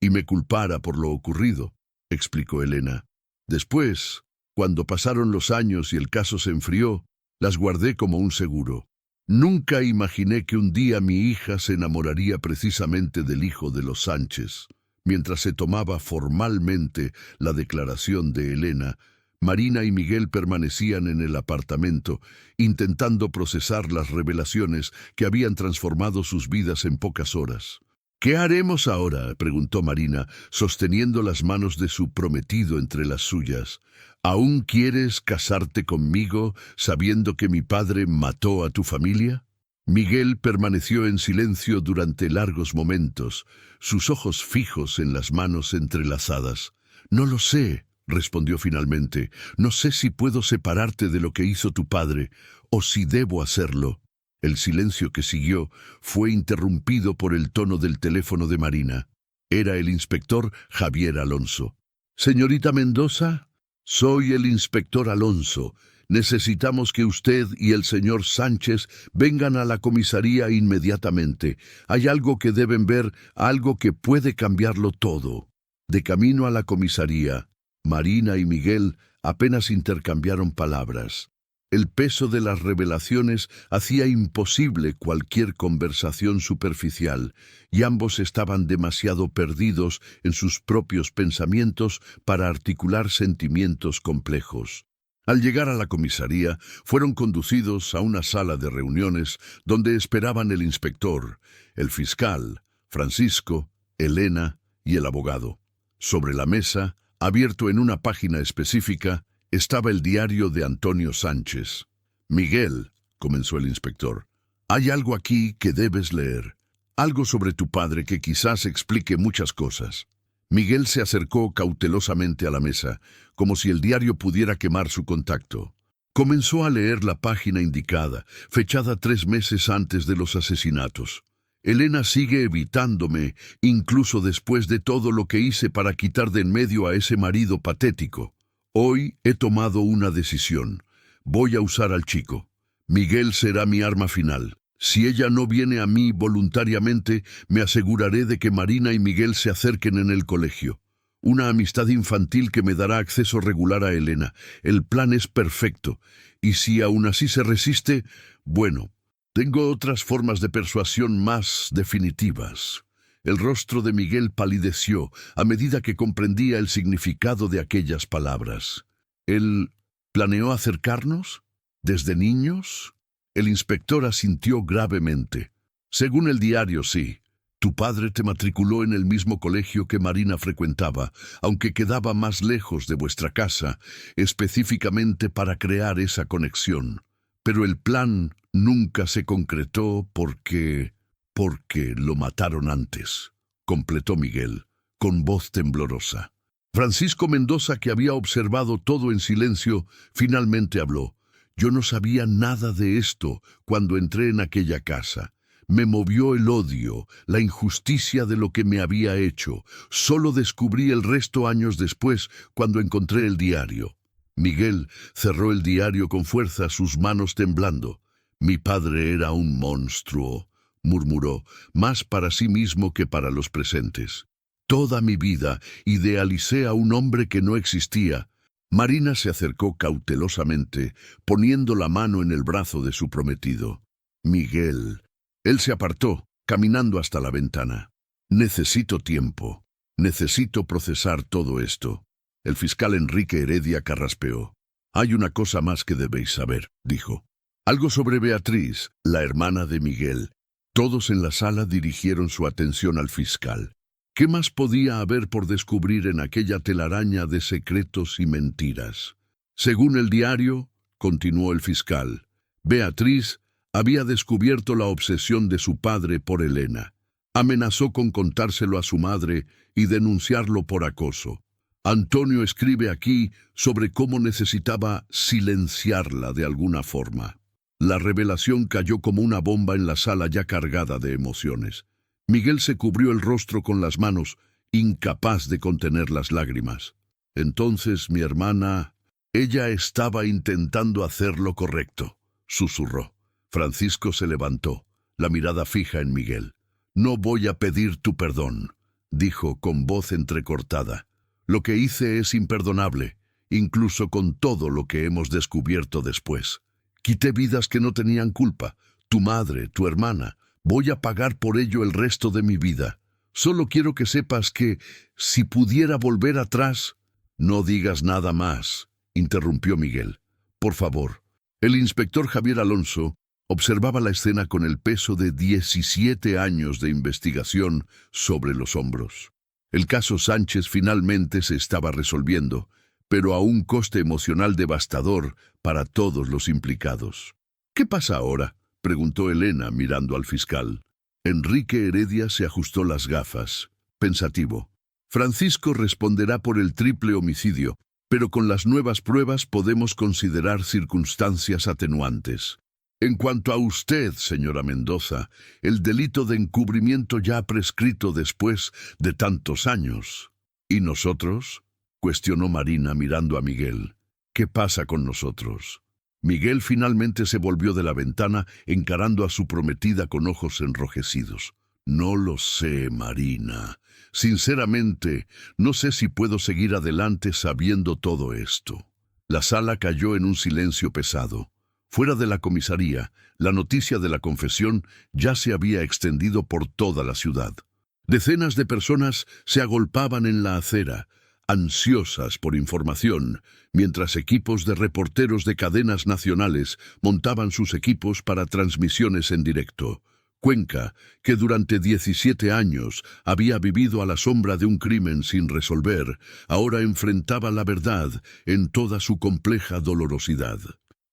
y me culpara por lo ocurrido», explicó Elena. «Después, cuando pasaron los años y el caso se enfrió, las guardé como un seguro. Nunca imaginé que un día mi hija se enamoraría precisamente del hijo de los Sánchez». Mientras se tomaba formalmente la declaración de Elena, Marina y Miguel permanecían en el apartamento, intentando procesar las revelaciones que habían transformado sus vidas en pocas horas. «¿Qué haremos ahora?», preguntó Marina, sosteniendo las manos de su prometido entre las suyas. «¿Aún quieres casarte conmigo sabiendo que mi padre mató a tu familia?». Miguel permaneció en silencio durante largos momentos, sus ojos fijos en las manos entrelazadas. «No lo sé», respondió finalmente. «No sé si puedo separarte de lo que hizo tu padre, o si debo hacerlo». El silencio que siguió fue interrumpido por el tono del teléfono de Marina. Era el inspector Javier Alonso. «Señorita Mendoza, soy el inspector Alonso. Necesitamos que usted y el señor Sánchez vengan a la comisaría inmediatamente. Hay algo que deben ver, algo que puede cambiarlo todo». De camino a la comisaría, Marina y Miguel apenas intercambiaron palabras. El peso de las revelaciones hacía imposible cualquier conversación superficial, y ambos estaban demasiado perdidos en sus propios pensamientos para articular sentimientos complejos. Al llegar a la comisaría, fueron conducidos a una sala de reuniones donde esperaban el inspector, el fiscal, Francisco, Elena y el abogado. Sobre la mesa, abierto en una página específica, estaba el diario de Antonio Sánchez. «Miguel», comenzó el inspector, «hay algo aquí que debes leer. Algo sobre tu padre que quizás explique muchas cosas». Miguel se acercó cautelosamente a la mesa, como si el diario pudiera quemar su contacto. Comenzó a leer la página indicada, fechada 3 meses antes de los asesinatos. Elena sigue evitándome, incluso después de todo lo que hice para quitar de en medio a ese marido patético. Hoy he tomado una decisión. Voy a usar al chico. Miguel será mi arma final. Si ella no viene a mí voluntariamente, me aseguraré de que Marina y Miguel se acerquen en el colegio. Una amistad infantil que me dará acceso regular a Elena. El plan es perfecto. Y si aún así se resiste, bueno, tengo otras formas de persuasión más definitivas. El rostro de Miguel palideció a medida que comprendía el significado de aquellas palabras. ¿Él planeó acercarnos? ¿Desde niños? El inspector asintió gravemente. Según el diario, sí. Tu padre te matriculó en el mismo colegio que Marina frecuentaba, aunque quedaba más lejos de vuestra casa, específicamente para crear esa conexión. Pero el plan nunca se concretó porque lo mataron antes, completó Miguel, con voz temblorosa. Francisco Mendoza, que había observado todo en silencio, finalmente habló. Yo no sabía nada de esto cuando entré en aquella casa. Me movió el odio, la injusticia de lo que me había hecho. Solo descubrí el resto años después, cuando encontré el diario. Miguel cerró el diario con fuerza, sus manos temblando. Mi padre era un monstruo, murmuró, más para sí mismo que para los presentes. Toda mi vida idealicé a un hombre que no existía. Marina se acercó cautelosamente, poniendo la mano en el brazo de su prometido. Miguel. Él se apartó, caminando hasta la ventana. Necesito tiempo. Necesito procesar todo esto. El fiscal Enrique Heredia carraspeó. Hay una cosa más que debéis saber, dijo. Algo sobre Beatriz, la hermana de Miguel. Todos en la sala dirigieron su atención al fiscal. ¿Qué más podía haber por descubrir en aquella telaraña de secretos y mentiras? Según el diario, continuó el fiscal, Beatriz había descubierto la obsesión de su padre por Elena. Amenazó con contárselo a su madre y denunciarlo por acoso. Antonio escribe aquí sobre cómo necesitaba silenciarla de alguna forma. La revelación cayó como una bomba en la sala ya cargada de emociones. Miguel se cubrió el rostro con las manos, incapaz de contener las lágrimas. Entonces mi hermana, ella estaba intentando hacer lo correcto, susurró. Francisco se levantó, la mirada fija en Miguel. No voy a pedir tu perdón, dijo con voz entrecortada. Lo que hice es imperdonable, incluso con todo lo que hemos descubierto después. Quité vidas que no tenían culpa, tu madre, tu hermana. Voy a pagar por ello el resto de mi vida. Solo quiero que sepas que, si pudiera volver atrás... No digas nada más, interrumpió Miguel. Por favor. El inspector Javier Alonso observaba la escena con el peso de 17 años de investigación sobre los hombros. El caso Sánchez finalmente se estaba resolviendo, pero a un coste emocional devastador para todos los implicados. ¿Qué pasa ahora?, preguntó Elena mirando al fiscal. Enrique Heredia se ajustó las gafas, pensativo. Francisco responderá por el triple homicidio, pero con las nuevas pruebas podemos considerar circunstancias atenuantes. En cuanto a usted, señora Mendoza, el delito de encubrimiento ya ha prescrito después de tantos años. ¿Y nosotros?, cuestionó Marina mirando a Miguel. ¿Qué pasa con nosotros? Miguel finalmente se volvió de la ventana, encarando a su prometida con ojos enrojecidos. No lo sé, Marina. Sinceramente, no sé si puedo seguir adelante sabiendo todo esto. La sala cayó en un silencio pesado. Fuera de la comisaría, la noticia de la confesión ya se había extendido por toda la ciudad. Decenas de personas se agolpaban en la acera, ansiosas por información, mientras equipos de reporteros de cadenas nacionales montaban sus equipos para transmisiones en directo. Cuenca, que durante 17 años había vivido a la sombra de un crimen sin resolver, ahora enfrentaba la verdad en toda su compleja dolorosidad.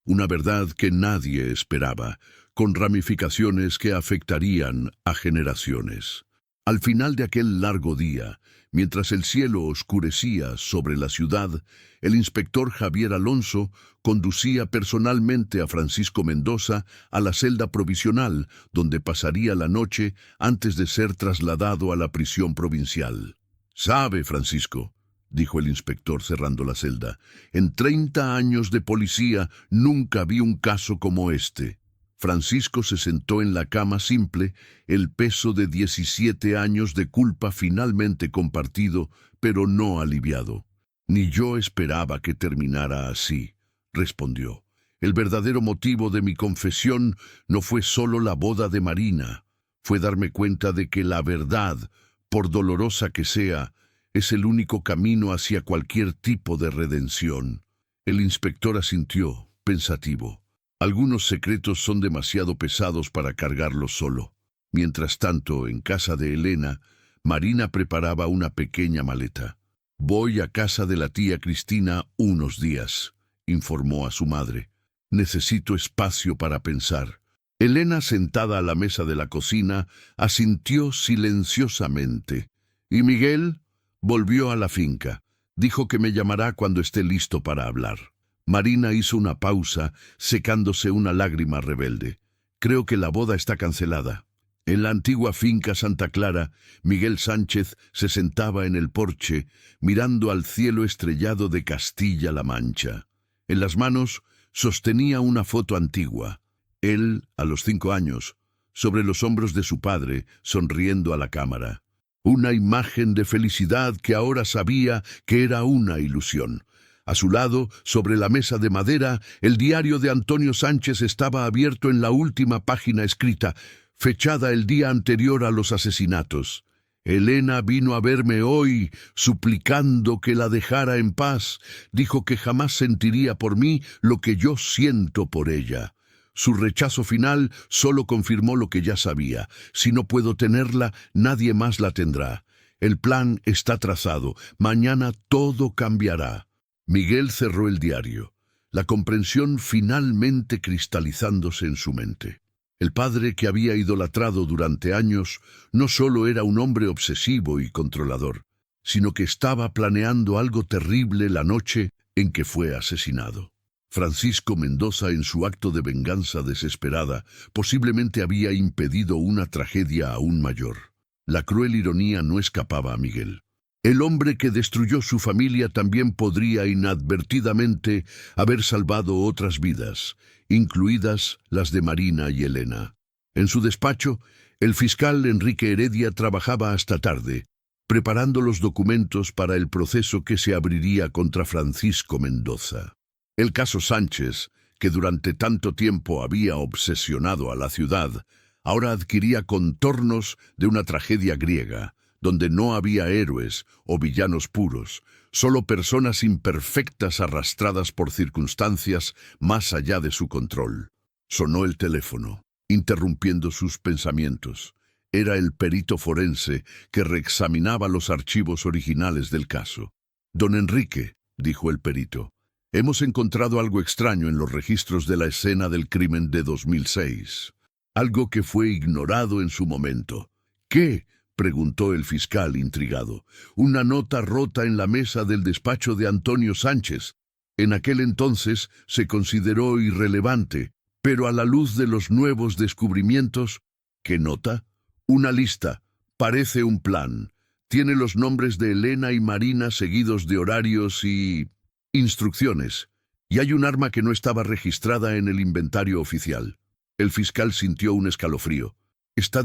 Una verdad que nadie esperaba, con ramificaciones que afectarían a generaciones. Al final de aquel largo día, mientras el cielo oscurecía sobre la ciudad, el inspector Javier Alonso conducía personalmente a Francisco Mendoza a la celda provisional, donde pasaría la noche antes de ser trasladado a la prisión provincial. «Sabe, Francisco», dijo el inspector cerrando la celda, «en 30 años de policía nunca vi un caso como este». Francisco se sentó en la cama simple, el peso de 17 años de culpa finalmente compartido, pero no aliviado. «Ni yo esperaba que terminara así», respondió. «El verdadero motivo de mi confesión no fue solo la boda de Marina, fue darme cuenta de que la verdad, por dolorosa que sea, es el único camino hacia cualquier tipo de redención». El inspector asintió, pensativo. Algunos secretos son demasiado pesados para cargarlos solo. Mientras tanto, en casa de Elena, Marina preparaba una pequeña maleta. «Voy a casa de la tía Cristina unos días», informó a su madre. «Necesito espacio para pensar». Elena, sentada a la mesa de la cocina, asintió silenciosamente. «¿Y Miguel?» Volvió a la finca. Dijo que me llamará cuando esté listo para hablar. Marina hizo una pausa, secándose una lágrima rebelde. «Creo que la boda está cancelada». En la antigua finca Santa Clara, Miguel Sánchez se sentaba en el porche, mirando al cielo estrellado de Castilla-La Mancha. En las manos sostenía una foto antigua. Él, a los 5 años, sobre los hombros de su padre, sonriendo a la cámara. Una imagen de felicidad que ahora sabía que era una ilusión. A su lado, sobre la mesa de madera, el diario de Antonio Sánchez estaba abierto en la última página escrita, fechada el día anterior a los asesinatos. «Elena vino a verme hoy, suplicando que la dejara en paz. Dijo que jamás sentiría por mí lo que yo siento por ella. Su rechazo final solo confirmó lo que ya sabía. Si no puedo tenerla, nadie más la tendrá. El plan está trazado. Mañana todo cambiará». Miguel cerró el diario, la comprensión finalmente cristalizándose en su mente. El padre que había idolatrado durante años no solo era un hombre obsesivo y controlador, sino que estaba planeando algo terrible la noche en que fue asesinado. Francisco Mendoza, en su acto de venganza desesperada, posiblemente había impedido una tragedia aún mayor. La cruel ironía no escapaba a Miguel. El hombre que destruyó su familia también podría inadvertidamente haber salvado otras vidas, incluidas las de Marina y Elena. En su despacho, el fiscal Enrique Heredia trabajaba hasta tarde, preparando los documentos para el proceso que se abriría contra Francisco Mendoza. El caso Sánchez, que durante tanto tiempo había obsesionado a la ciudad, ahora adquiría contornos de una tragedia griega, donde no había héroes o villanos puros, solo personas imperfectas arrastradas por circunstancias más allá de su control. Sonó el teléfono, interrumpiendo sus pensamientos. Era el perito forense que reexaminaba los archivos originales del caso. «Don Enrique», dijo el perito, «hemos encontrado algo extraño en los registros de la escena del crimen de 2006. Algo que fue ignorado en su momento». «¿Qué?», preguntó el fiscal intrigado. «Una nota rota en la mesa del despacho de Antonio Sánchez. En aquel entonces se consideró irrelevante, pero a la luz de los nuevos descubrimientos». «¿Qué nota?» «Una lista. Parece un plan. Tiene los nombres de Elena y Marina seguidos de horarios y instrucciones. Y hay un arma que no estaba registrada en el inventario oficial». El fiscal sintió un escalofrío. «Estoy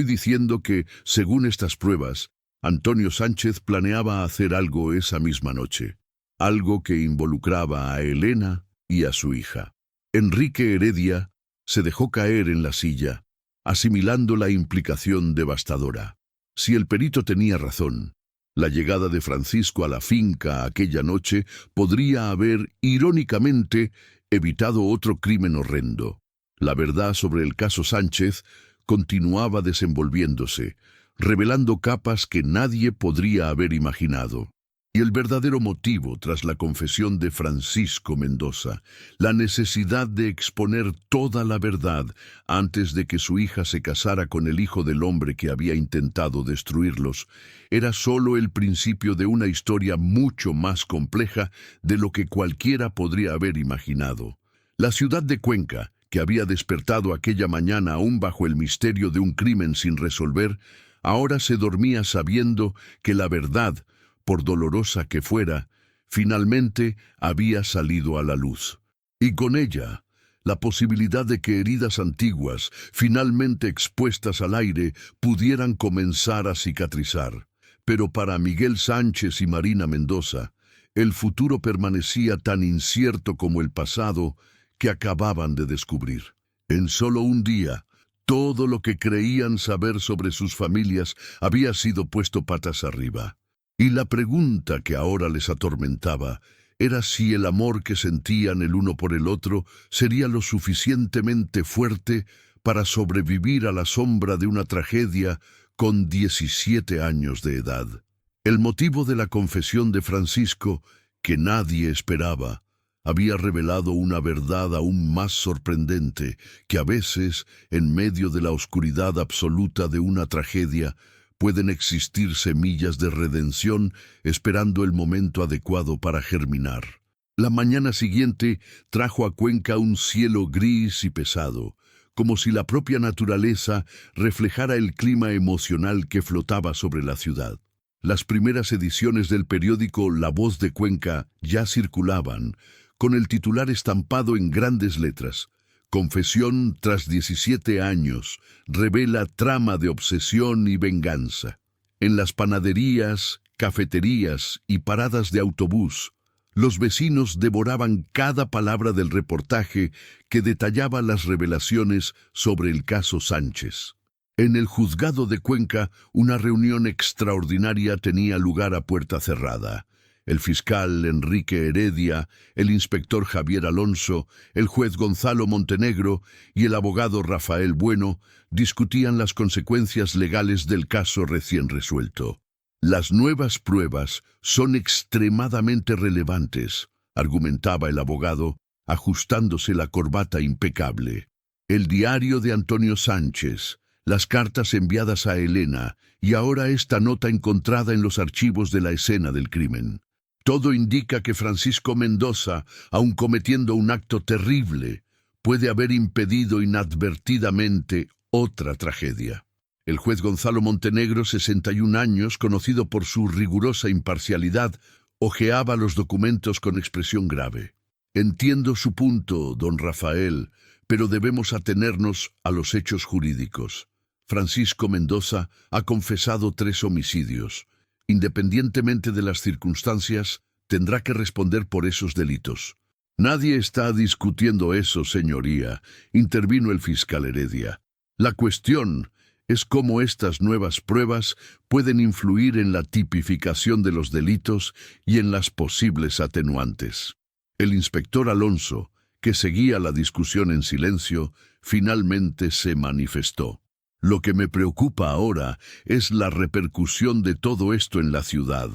diciendo que, según estas pruebas, Antonio Sánchez planeaba hacer algo esa misma noche. Algo que involucraba a Elena y a su hija». Enrique Heredia se dejó caer en la silla, asimilando la implicación devastadora. Si el perito tenía razón, la llegada de Francisco a la finca aquella noche podría haber, irónicamente, evitado otro crimen horrendo. La verdad sobre el caso Sánchez continuaba desenvolviéndose, revelando capas que nadie podría haber imaginado. Y el verdadero motivo tras la confesión de Francisco Mendoza, la necesidad de exponer toda la verdad antes de que su hija se casara con el hijo del hombre que había intentado destruirlos, era solo el principio de una historia mucho más compleja de lo que cualquiera podría haber imaginado. La ciudad de Cuenca, que había despertado aquella mañana aún bajo el misterio de un crimen sin resolver, ahora se dormía sabiendo que la verdad, por dolorosa que fuera, finalmente había salido a la luz. Y con ella, la posibilidad de que heridas antiguas, finalmente expuestas al aire, pudieran comenzar a cicatrizar. Pero para Miguel Sánchez y Marina Mendoza, el futuro permanecía tan incierto como el pasado que acababan de descubrir. En solo un día, todo lo que creían saber sobre sus familias había sido puesto patas arriba. Y la pregunta que ahora les atormentaba era si el amor que sentían el uno por el otro sería lo suficientemente fuerte para sobrevivir a la sombra de una tragedia con 17 años de edad. El motivo de la confesión de Francisco, que nadie esperaba, había revelado una verdad aún más sorprendente, que a veces, en medio de la oscuridad absoluta de una tragedia, pueden existir semillas de redención esperando el momento adecuado para germinar. La mañana siguiente trajo a Cuenca un cielo gris y pesado, como si la propia naturaleza reflejara el clima emocional que flotaba sobre la ciudad. Las primeras ediciones del periódico La Voz de Cuenca ya circulaban, con el titular estampado en grandes letras: Confesión tras 17 años, revela trama de obsesión y venganza. En las panaderías, cafeterías y paradas de autobús, los vecinos devoraban cada palabra del reportaje que detallaba las revelaciones sobre el caso Sánchez. En el juzgado de Cuenca, una reunión extraordinaria tenía lugar a puerta cerrada. El fiscal Enrique Heredia, el inspector Javier Alonso, el juez Gonzalo Montenegro y el abogado Rafael Bueno discutían las consecuencias legales del caso recién resuelto. Las nuevas pruebas son extremadamente relevantes, argumentaba el abogado, ajustándose la corbata impecable. El diario de Antonio Sánchez, las cartas enviadas a Elena y ahora esta nota encontrada en los archivos de la escena del crimen. Todo indica que Francisco Mendoza, aun cometiendo un acto terrible, puede haber impedido inadvertidamente otra tragedia. El juez Gonzalo Montenegro, 61 años, conocido por su rigurosa imparcialidad, hojeaba los documentos con expresión grave. Entiendo su punto, don Rafael, pero debemos atenernos a los hechos jurídicos. Francisco Mendoza ha confesado 3 homicidios. Independientemente de las circunstancias, tendrá que responder por esos delitos. Nadie está discutiendo eso, señoría, intervino el fiscal Heredia. La cuestión es cómo estas nuevas pruebas pueden influir en la tipificación de los delitos y en las posibles atenuantes. El inspector Alonso, que seguía la discusión en silencio, finalmente se manifestó. Lo que me preocupa ahora es la repercusión de todo esto en la ciudad.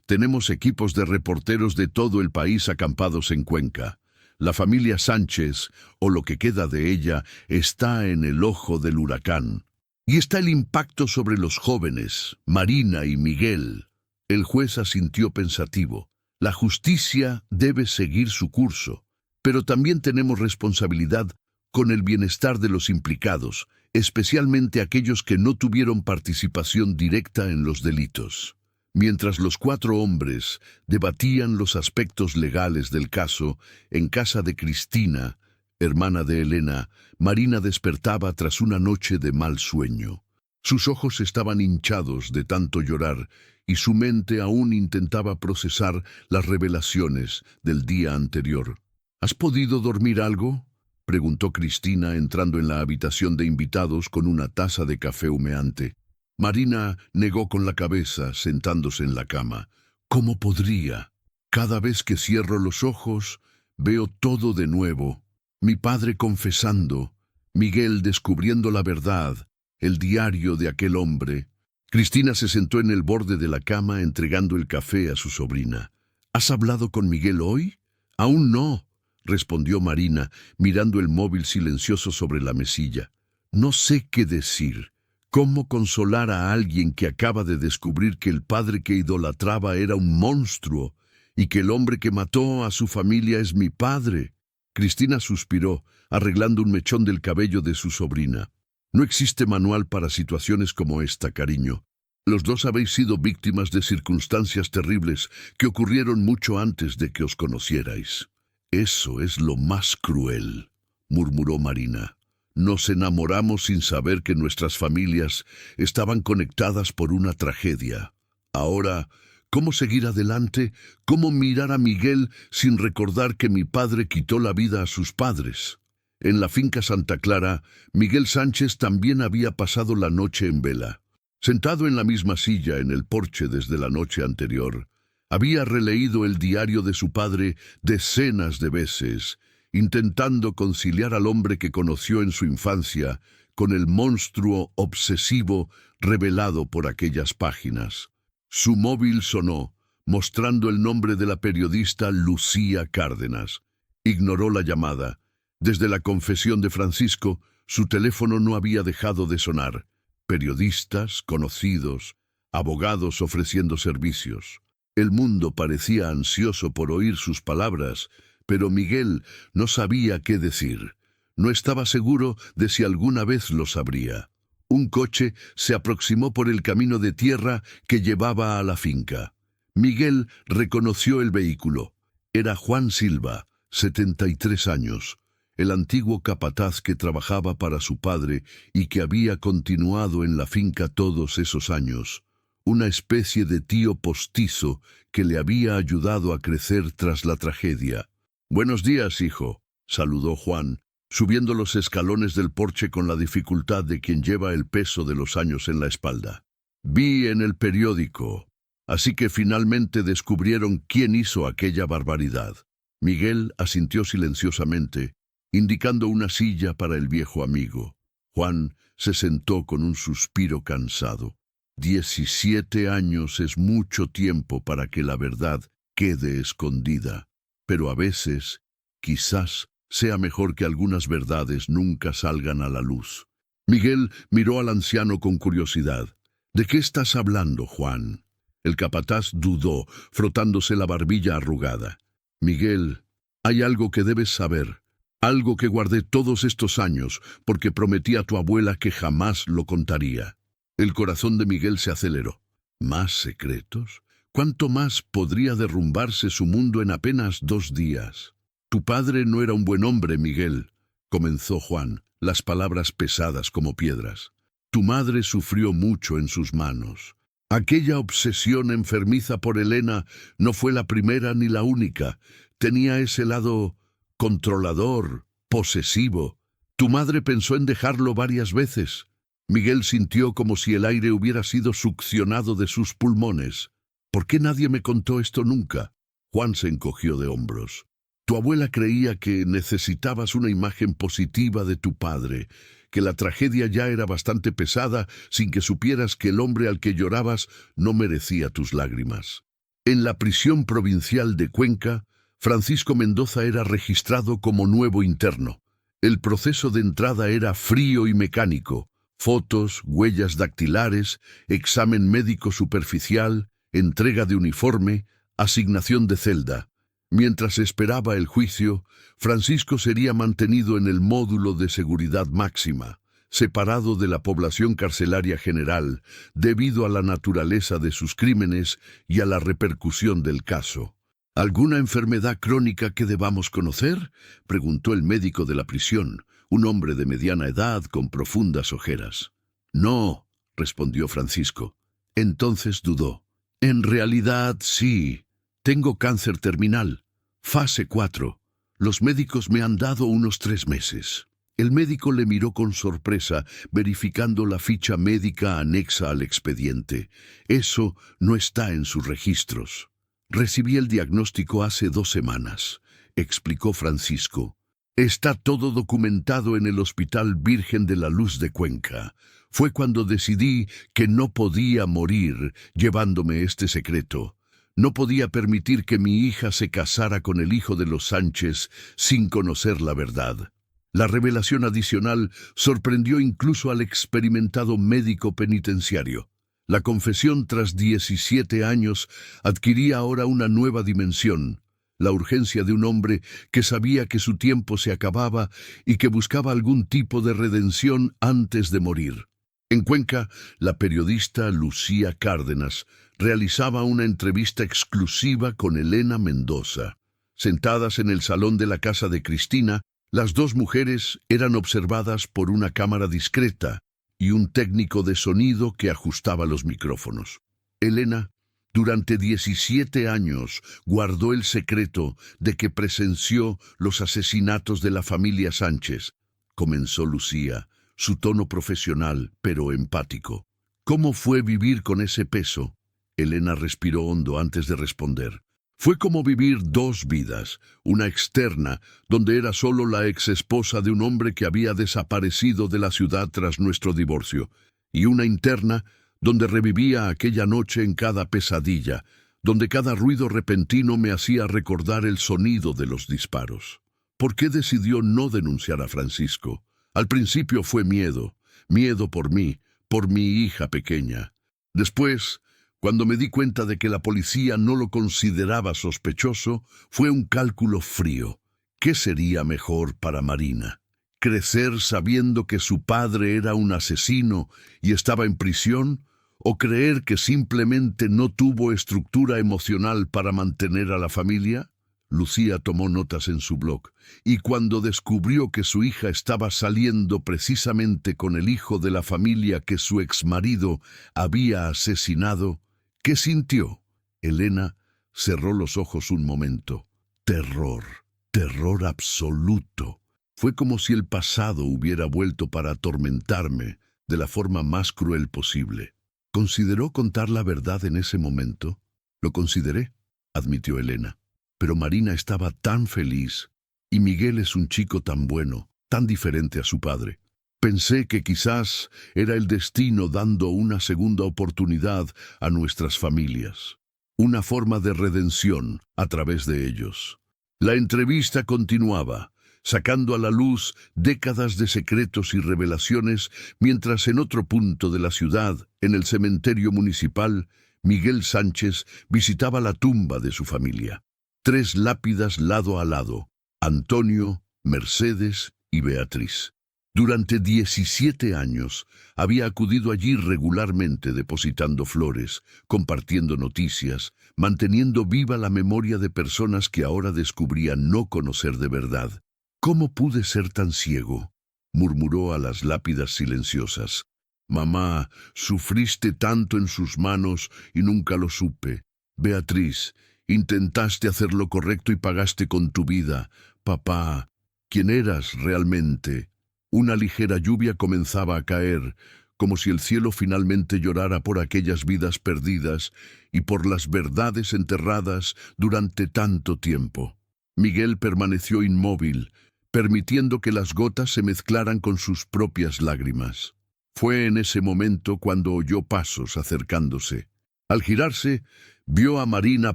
Tenemos equipos de reporteros de todo el país acampados en Cuenca. La familia Sánchez, o lo que queda de ella, está en el ojo del huracán. Y está el impacto sobre los jóvenes, Marina y Miguel. El juez asintió pensativo. La justicia debe seguir su curso, pero también tenemos responsabilidad con el bienestar de los implicados, especialmente aquellos que no tuvieron participación directa en los delitos. Mientras los 4 hombres debatían los aspectos legales del caso, en casa de Cristina, hermana de Elena, Marina despertaba tras una noche de mal sueño. Sus ojos estaban hinchados de tanto llorar y su mente aún intentaba procesar las revelaciones del día anterior. ¿Has podido dormir algo?, preguntó Cristina entrando en la habitación de invitados con una taza de café humeante. Marina negó con la cabeza, sentándose en la cama. ¿Cómo podría? Cada vez que cierro los ojos, veo todo de nuevo. Mi padre confesando, Miguel descubriendo la verdad, el diario de aquel hombre. Cristina se sentó en el borde de la cama entregando el café a su sobrina. ¿Has hablado con Miguel hoy? Aún no, respondió Marina, mirando el móvil silencioso sobre la mesilla. No sé qué decir. ¿Cómo consolar a alguien que acaba de descubrir que el padre que idolatraba era un monstruo y que el hombre que mató a su familia es mi padre? Cristina suspiró, arreglando un mechón del cabello de su sobrina. No existe manual para situaciones como esta, cariño. Los dos habéis sido víctimas de circunstancias terribles que ocurrieron mucho antes de que os conocierais. Eso es lo más cruel, murmuró Marina. Nos enamoramos sin saber que nuestras familias estaban conectadas por una tragedia. Ahora, ¿cómo seguir adelante? ¿Cómo mirar a Miguel sin recordar que mi padre quitó la vida a sus padres? En la finca Santa Clara, Miguel Sánchez también había pasado la noche en vela. Sentado en la misma silla en el porche desde la noche anterior, había releído el diario de su padre decenas de veces, intentando conciliar al hombre que conoció en su infancia con el monstruo obsesivo revelado por aquellas páginas. Su móvil sonó, mostrando el nombre de la periodista Lucía Cárdenas. Ignoró la llamada. Desde la confesión de Francisco, su teléfono no había dejado de sonar. Periodistas, conocidos, abogados ofreciendo servicios. El mundo parecía ansioso por oír sus palabras, pero Miguel no sabía qué decir. No estaba seguro de si alguna vez lo sabría. Un coche se aproximó por el camino de tierra que llevaba a la finca. Miguel reconoció el vehículo. Era Juan Silva, 73 años, el antiguo capataz que trabajaba para su padre y que había continuado en la finca todos esos años. Una especie de tío postizo que le había ayudado a crecer tras la tragedia. «Buenos días, hijo», saludó Juan, subiendo los escalones del porche con la dificultad de quien lleva el peso de los años en la espalda. «Vi en el periódico. Así que finalmente descubrieron quién hizo aquella barbaridad». Miguel asintió silenciosamente, indicando una silla para el viejo amigo. Juan se sentó con un suspiro cansado. 17 años es mucho tiempo para que la verdad quede escondida, pero a veces, quizás, sea mejor que algunas verdades nunca salgan a la luz. Miguel miró al anciano con curiosidad. «¿De qué estás hablando, Juan?» El capataz dudó, frotándose la barbilla arrugada. «Miguel, hay algo que debes saber. Algo que guardé todos estos años porque prometí a tu abuela que jamás lo contaría». El corazón de Miguel se aceleró. ¿Más secretos? ¿Cuánto más podría derrumbarse su mundo en apenas 2 días? «Tu padre no era un buen hombre, Miguel», comenzó Juan, las palabras pesadas como piedras. «Tu madre sufrió mucho en sus manos. Aquella obsesión enfermiza por Elena no fue la primera ni la única. Tenía ese lado controlador, posesivo. Tu madre pensó en dejarlo varias veces». Miguel sintió como si el aire hubiera sido succionado de sus pulmones. «¿Por qué nadie me contó esto nunca?» Juan se encogió de hombros. «Tu abuela creía que necesitabas una imagen positiva de tu padre, que la tragedia ya era bastante pesada sin que supieras que el hombre al que llorabas no merecía tus lágrimas». En la prisión provincial de Cuenca, Francisco Mendoza era registrado como nuevo interno. El proceso de entrada era frío y mecánico. Fotos, huellas dactilares, examen médico superficial, entrega de uniforme, asignación de celda. Mientras esperaba el juicio, Francisco sería mantenido en el módulo de seguridad máxima, separado de la población carcelaria general, debido a la naturaleza de sus crímenes y a la repercusión del caso. «¿Alguna enfermedad crónica que debamos conocer?», preguntó el médico de la prisión, un hombre de mediana edad con profundas ojeras. «No», respondió Francisco. Entonces dudó. «En realidad, sí. Tengo cáncer terminal. Fase 4. Los médicos me han dado unos 3 meses». El médico le miró con sorpresa, verificando la ficha médica anexa al expediente. «Eso no está en sus registros». «Recibí el diagnóstico hace 2 semanas», explicó Francisco. «Está todo documentado en el Hospital Virgen de la Luz de Cuenca. Fue cuando decidí que no podía morir llevándome este secreto. No podía permitir que mi hija se casara con el hijo de los Sánchez sin conocer la verdad. La revelación adicional sorprendió incluso al experimentado médico penitenciario. La confesión tras 17 años adquiría ahora una nueva dimensión, la urgencia de un hombre que sabía que su tiempo se acababa y que buscaba algún tipo de redención antes de morir. En Cuenca, la periodista Lucía Cárdenas realizaba una entrevista exclusiva con Elena Mendoza. Sentadas en el salón de la casa de Cristina, las dos mujeres eran observadas por una cámara discreta y un técnico de sonido que ajustaba los micrófonos. Elena, durante 17 años, guardó el secreto de que presenció los asesinatos de la familia Sánchez. Comenzó Lucía, su tono profesional, pero empático. ¿Cómo fue vivir con ese peso? Elena respiró hondo antes de responder. Fue como vivir dos vidas, una externa, donde era solo la exesposa de un hombre que había desaparecido de la ciudad tras nuestro divorcio, y una interna, donde revivía aquella noche en cada pesadilla, donde cada ruido repentino me hacía recordar el sonido de los disparos. ¿Por qué decidió no denunciar a Francisco? Al principio fue miedo, miedo por mí, por mi hija pequeña. Después, cuando me di cuenta de que la policía no lo consideraba sospechoso, fue un cálculo frío. ¿Qué sería mejor para Marina? ¿Crecer sabiendo que su padre era un asesino y estaba en prisión? ¿O creer que simplemente no tuvo estructura emocional para mantener a la familia? Lucía tomó notas en su blog, y cuando descubrió que su hija estaba saliendo precisamente con el hijo de la familia que su exmarido había asesinado, ¿qué sintió? Elena cerró los ojos un momento. Terror, terror absoluto. Fue como si el pasado hubiera vuelto para atormentarme de la forma más cruel posible. ¿Consideró contar la verdad en ese momento? Lo consideré, admitió Elena. Pero Marina estaba tan feliz, y Miguel es un chico tan bueno, tan diferente a su padre. Pensé que quizás era el destino dando una segunda oportunidad a nuestras familias, una forma de redención a través de ellos. La entrevista continuaba, sacando a la luz décadas de secretos y revelaciones, mientras en otro punto de la ciudad, en el cementerio municipal, Miguel Sánchez visitaba la tumba de su familia. 3 lápidas lado a lado, Antonio, Mercedes y Beatriz. Durante 17 años había acudido allí regularmente depositando flores, compartiendo noticias, manteniendo viva la memoria de personas que ahora descubría no conocer de verdad. ¿Cómo pude ser tan ciego?, murmuró a las lápidas silenciosas. Mamá, sufriste tanto en sus manos y nunca lo supe. Beatriz, intentaste hacer lo correcto y pagaste con tu vida. Papá, ¿quién eras realmente? Una ligera lluvia comenzaba a caer, como si el cielo finalmente llorara por aquellas vidas perdidas y por las verdades enterradas durante tanto tiempo. Miguel permaneció inmóvil, permitiendo que las gotas se mezclaran con sus propias lágrimas. Fue en ese momento cuando oyó pasos acercándose. Al girarse, vio a Marina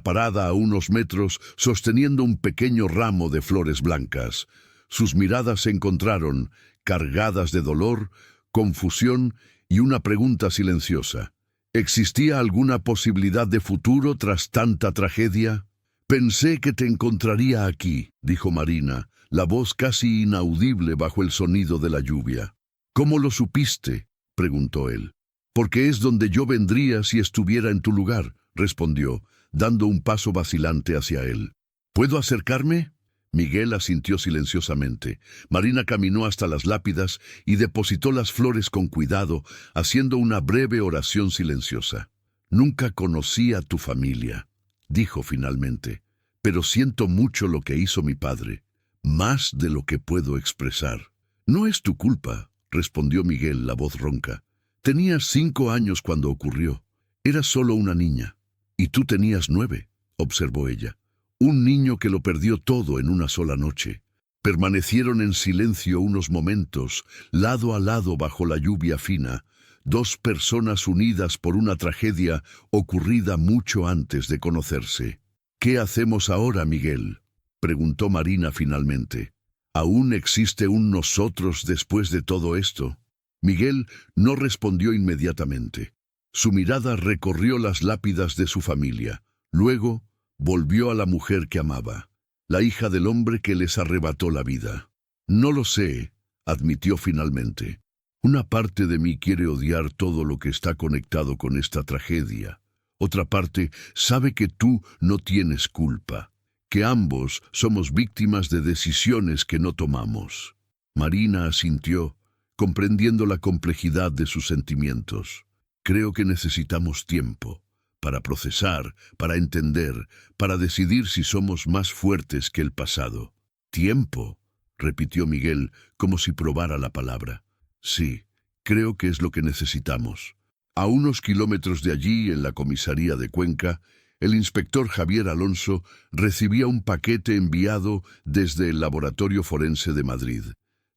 parada a unos metros sosteniendo un pequeño ramo de flores blancas. Sus miradas se encontraron, cargadas de dolor, confusión y una pregunta silenciosa. ¿Existía alguna posibilidad de futuro tras tanta tragedia? Pensé que te encontraría aquí, dijo Marina, la voz casi inaudible bajo el sonido de la lluvia. ¿Cómo lo supiste?, preguntó él. Porque es donde yo vendría si estuviera en tu lugar, respondió, dando un paso vacilante hacia él. ¿Puedo acercarme? Miguel asintió silenciosamente. Marina caminó hasta las lápidas y depositó las flores con cuidado, haciendo una breve oración silenciosa. Nunca conocí a tu familia, dijo finalmente, pero siento mucho lo que hizo mi padre, más de lo que puedo expresar. No es tu culpa, respondió Miguel, la voz ronca. Tenías 5 años cuando ocurrió. Eras solo una niña. Y tú tenías 9, observó ella. Un niño que lo perdió todo en una sola noche. Permanecieron en silencio unos momentos, lado a lado bajo la lluvia fina, dos personas unidas por una tragedia ocurrida mucho antes de conocerse. ¿Qué hacemos ahora, Miguel?, preguntó Marina finalmente. ¿Aún existe un nosotros después de todo esto? Miguel no respondió inmediatamente. Su mirada recorrió las lápidas de su familia. Luego volvió a la mujer que amaba, la hija del hombre que les arrebató la vida. No lo sé, admitió finalmente. Una parte de mí quiere odiar todo lo que está conectado con esta tragedia. Otra parte sabe que tú no tienes culpa, que ambos somos víctimas de decisiones que no tomamos. Marina asintió, comprendiendo la complejidad de sus sentimientos. Creo que necesitamos tiempo para procesar, para entender, para decidir si somos más fuertes que el pasado. ¿Tiempo?, repitió Miguel, como si probara la palabra. Sí, creo que es lo que necesitamos. A unos kilómetros de allí, en la comisaría de Cuenca, el inspector Javier Alonso recibía un paquete enviado desde el Laboratorio Forense de Madrid.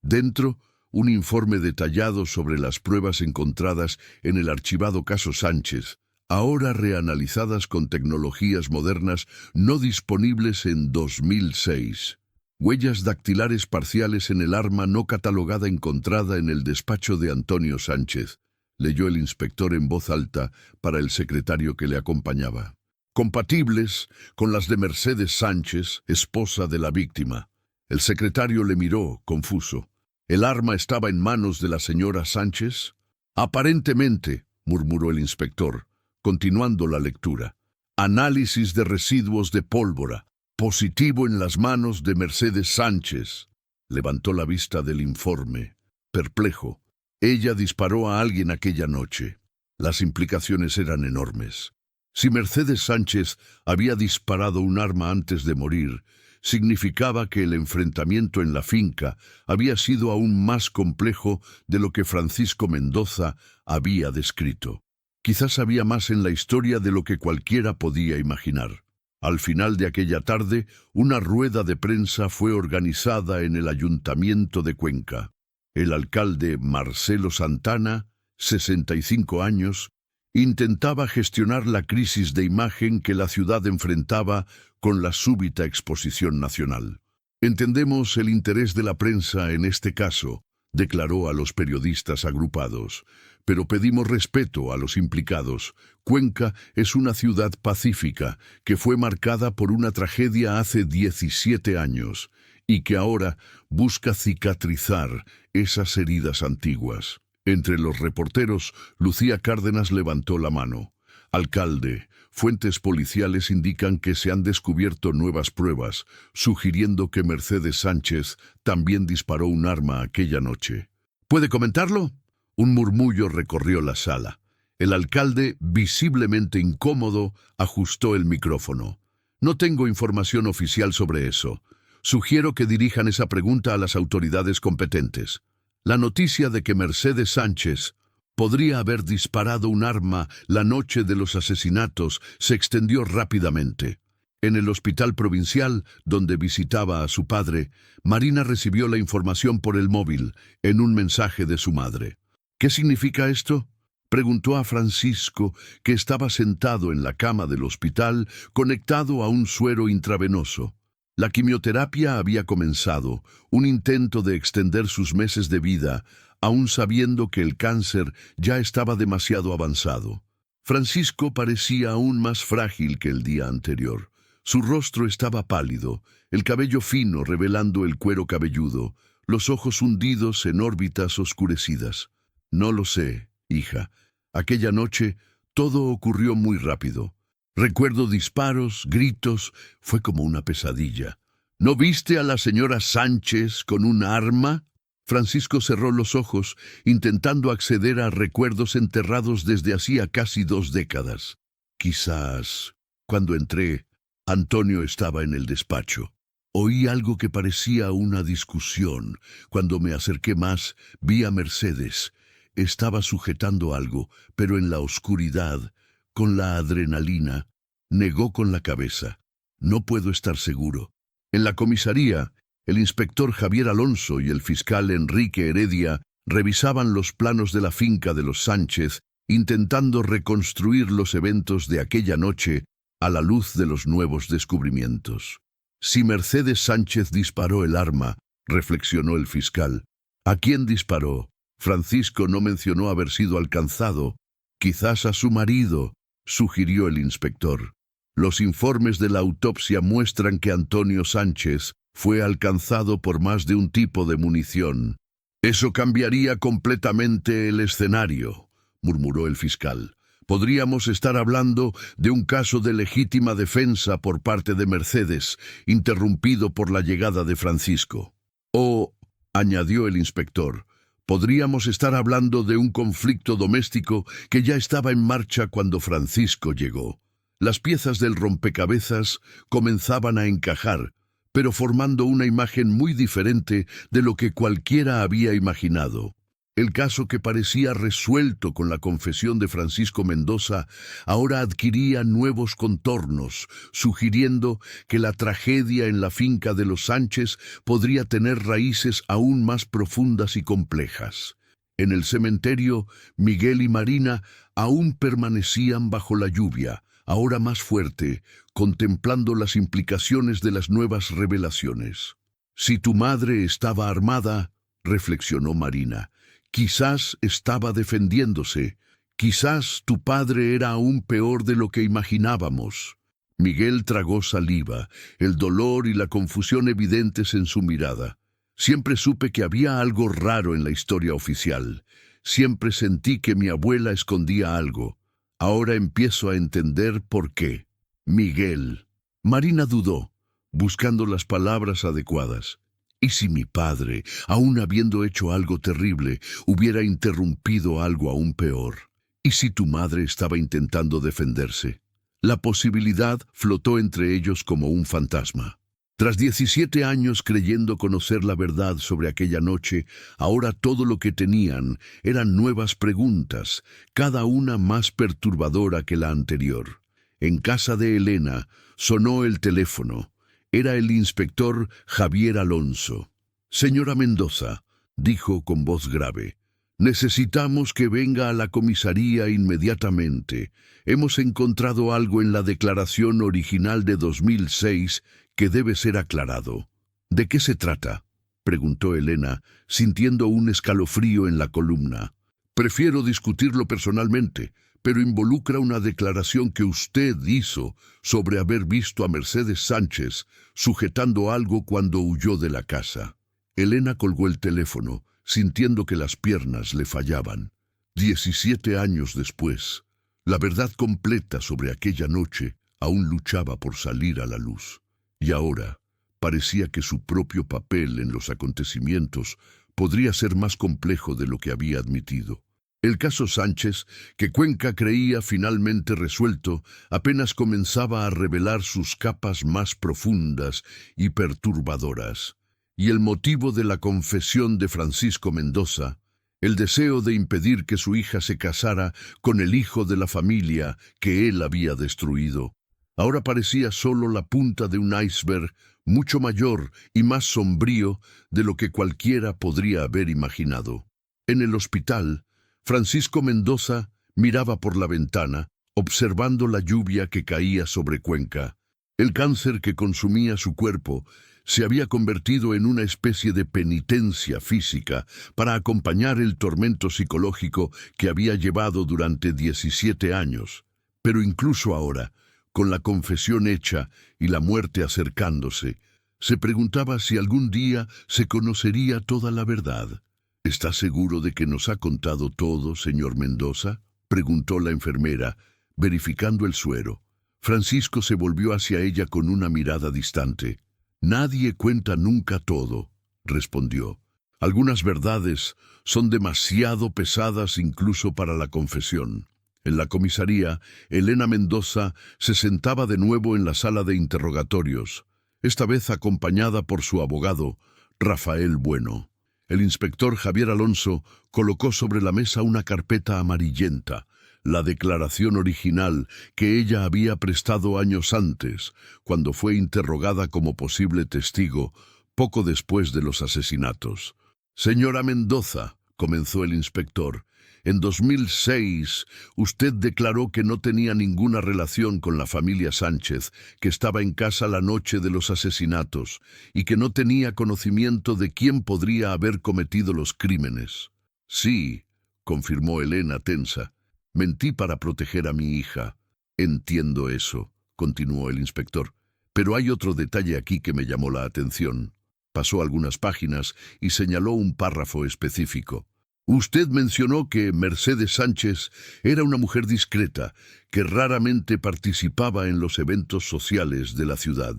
Dentro, un informe detallado sobre las pruebas encontradas en el archivado caso Sánchez, ahora reanalizadas con tecnologías modernas no disponibles en 2006. Huellas dactilares parciales en el arma no catalogada encontrada en el despacho de Antonio Sánchez, leyó el inspector en voz alta para el secretario que le acompañaba. Compatibles con las de Mercedes Sánchez, esposa de la víctima. El secretario le miró, confuso. ¿El arma estaba en manos de la señora Sánchez? Aparentemente, murmuró el inspector, continuando la lectura. Análisis de residuos de pólvora. Positivo en las manos de Mercedes Sánchez. Levantó la vista del informe, perplejo. Ella disparó a alguien aquella noche. Las implicaciones eran enormes. Si Mercedes Sánchez había disparado un arma antes de morir, significaba que el enfrentamiento en la finca había sido aún más complejo de lo que Francisco Mendoza había descrito. Quizás había más en la historia de lo que cualquiera podía imaginar. Al final de aquella tarde, una rueda de prensa fue organizada en el Ayuntamiento de Cuenca. El alcalde Marcelo Santana, 65 años, intentaba gestionar la crisis de imagen que la ciudad enfrentaba con la súbita exposición nacional. Entendemos el interés de la prensa en este caso, declaró a los periodistas agrupados, pero pedimos respeto a los implicados. Cuenca es una ciudad pacífica que fue marcada por una tragedia hace 17 años y que ahora busca cicatrizar esas heridas antiguas. Entre los reporteros, Lucía Cárdenas levantó la mano. Alcalde, fuentes policiales indican que se han descubierto nuevas pruebas, sugiriendo que Mercedes Sánchez también disparó un arma aquella noche. ¿Puede comentarlo? Un murmullo recorrió la sala. El alcalde, visiblemente incómodo, ajustó el micrófono. No tengo información oficial sobre eso. Sugiero que dirijan esa pregunta a las autoridades competentes. La noticia de que Mercedes Sánchez podría haber disparado un arma la noche de los asesinatos se extendió rápidamente. En el hospital provincial, donde visitaba a su padre, Marina recibió la información por el móvil, en un mensaje de su madre. ¿Qué significa esto?, preguntó a Francisco, que estaba sentado en la cama del hospital, conectado a un suero intravenoso. La quimioterapia había comenzado, un intento de extender sus meses de vida, aún sabiendo que el cáncer ya estaba demasiado avanzado. Francisco parecía aún más frágil que el día anterior. Su rostro estaba pálido, el cabello fino revelando el cuero cabelludo, los ojos hundidos en órbitas oscurecidas. No lo sé, hija. Aquella noche todo ocurrió muy rápido. Recuerdo disparos, gritos, fue como una pesadilla. ¿No viste a la señora Sánchez con un arma? Francisco cerró los ojos, intentando acceder a recuerdos enterrados desde hacía casi 2 décadas. Quizás, cuando entré, Antonio estaba en el despacho. Oí algo que parecía una discusión. Cuando me acerqué más, vi a Mercedes. Estaba sujetando algo, pero en la oscuridad, con la adrenalina, negó con la cabeza. No puedo estar seguro. En la comisaría, el inspector Javier Alonso y el fiscal Enrique Heredia Revisaban los planos de la finca de los Sánchez, intentando reconstruir los eventos de aquella noche a la luz de los nuevos descubrimientos. Si Mercedes Sánchez disparó el arma, reflexionó el fiscal. ¿A quién disparó? Francisco no mencionó haber sido alcanzado. Quizás a su marido, sugirió el inspector. Los informes de la autopsia muestran que Antonio Sánchez fue alcanzado por más de un tipo de munición. Eso cambiaría completamente el escenario, murmuró el fiscal. Podríamos estar hablando de un caso de legítima defensa por parte de Mercedes, interrumpido por la llegada de Francisco. O, añadió el inspector, podríamos estar hablando de un conflicto doméstico que ya estaba en marcha cuando Francisco llegó. Las piezas del rompecabezas comenzaban a encajar, pero formando una imagen muy diferente de lo que cualquiera había imaginado. El caso que parecía resuelto con la confesión de Francisco Mendoza ahora adquiría nuevos contornos, sugiriendo que la tragedia en la finca de los Sánchez podría tener raíces aún más profundas y complejas. En el cementerio, Miguel y Marina aún permanecían bajo la lluvia, ahora más fuerte, contemplando las implicaciones de las nuevas revelaciones. Si tu madre estaba armada, reflexionó Marina, quizás estaba defendiéndose, quizás tu padre era aún peor de lo que imaginábamos. Miguel tragó saliva, el dolor y la confusión evidentes en su mirada. Siempre supe que había algo raro en la historia oficial. Siempre sentí que mi abuela escondía algo. Ahora empiezo a entender por qué. Miguel. Marina dudó, buscando las palabras adecuadas. ¿Y si mi padre, aún habiendo hecho algo terrible, hubiera interrumpido algo aún peor? ¿Y si tu madre estaba intentando defenderse? La posibilidad flotó entre ellos como un fantasma. Tras 17 años creyendo conocer la verdad sobre aquella noche, ahora todo lo que tenían eran nuevas preguntas, cada una más perturbadora que la anterior. En casa de Elena sonó el teléfono. Era el inspector Javier Alonso. «Señora Mendoza», dijo con voz grave, «necesitamos que venga a la comisaría inmediatamente. Hemos encontrado algo en la declaración original de 2006 que debe ser aclarado». «¿De qué se trata?», preguntó Elena, sintiendo un escalofrío en la columna. «Prefiero discutirlo personalmente, pero involucra una declaración que usted hizo sobre haber visto a Mercedes Sánchez sujetando algo cuando huyó de la casa». Elena colgó el teléfono, sintiendo que las piernas le fallaban. 17 años después, la verdad completa sobre aquella noche aún luchaba por salir a la luz. Y ahora parecía que su propio papel en los acontecimientos podría ser más complejo de lo que había admitido. El caso Sánchez, que Cuenca creía finalmente resuelto, apenas comenzaba a revelar sus capas más profundas y perturbadoras. Y el motivo de la confesión de Francisco Mendoza, el deseo de impedir que su hija se casara con el hijo de la familia que él había destruido, ahora parecía solo la punta de un iceberg mucho mayor y más sombrío de lo que cualquiera podría haber imaginado. En el hospital, Francisco Mendoza miraba por la ventana, observando la lluvia que caía sobre Cuenca. El cáncer que consumía su cuerpo se había convertido en una especie de penitencia física para acompañar el tormento psicológico que había llevado durante 17 años. Pero incluso ahora, con la confesión hecha y la muerte acercándose, se preguntaba si algún día se conocería toda la verdad. «¿Está seguro de que nos ha contado todo, señor Mendoza?», preguntó la enfermera, verificando el suero. Francisco se volvió hacia ella con una mirada distante. «Nadie cuenta nunca todo», respondió. «Algunas verdades son demasiado pesadas incluso para la confesión». En la comisaría, Elena Mendoza se sentaba de nuevo en la sala de interrogatorios, esta vez acompañada por su abogado, Rafael Bueno. El inspector Javier Alonso colocó sobre la mesa una carpeta amarillenta, la declaración original que ella había prestado años antes, cuando fue interrogada como posible testigo, poco después de los asesinatos. «Señora Mendoza», comenzó el inspector. En 2006, usted declaró que no tenía ninguna relación con la familia Sánchez, que estaba en casa la noche de los asesinatos y que no tenía conocimiento de quién podría haber cometido los crímenes. Sí, confirmó Elena tensa. Mentí para proteger a mi hija. Entiendo eso, continuó el inspector. Pero hay otro detalle aquí que me llamó la atención. Pasó algunas páginas y señaló un párrafo específico. Usted mencionó que Mercedes Sánchez era una mujer discreta, que raramente participaba en los eventos sociales de la ciudad.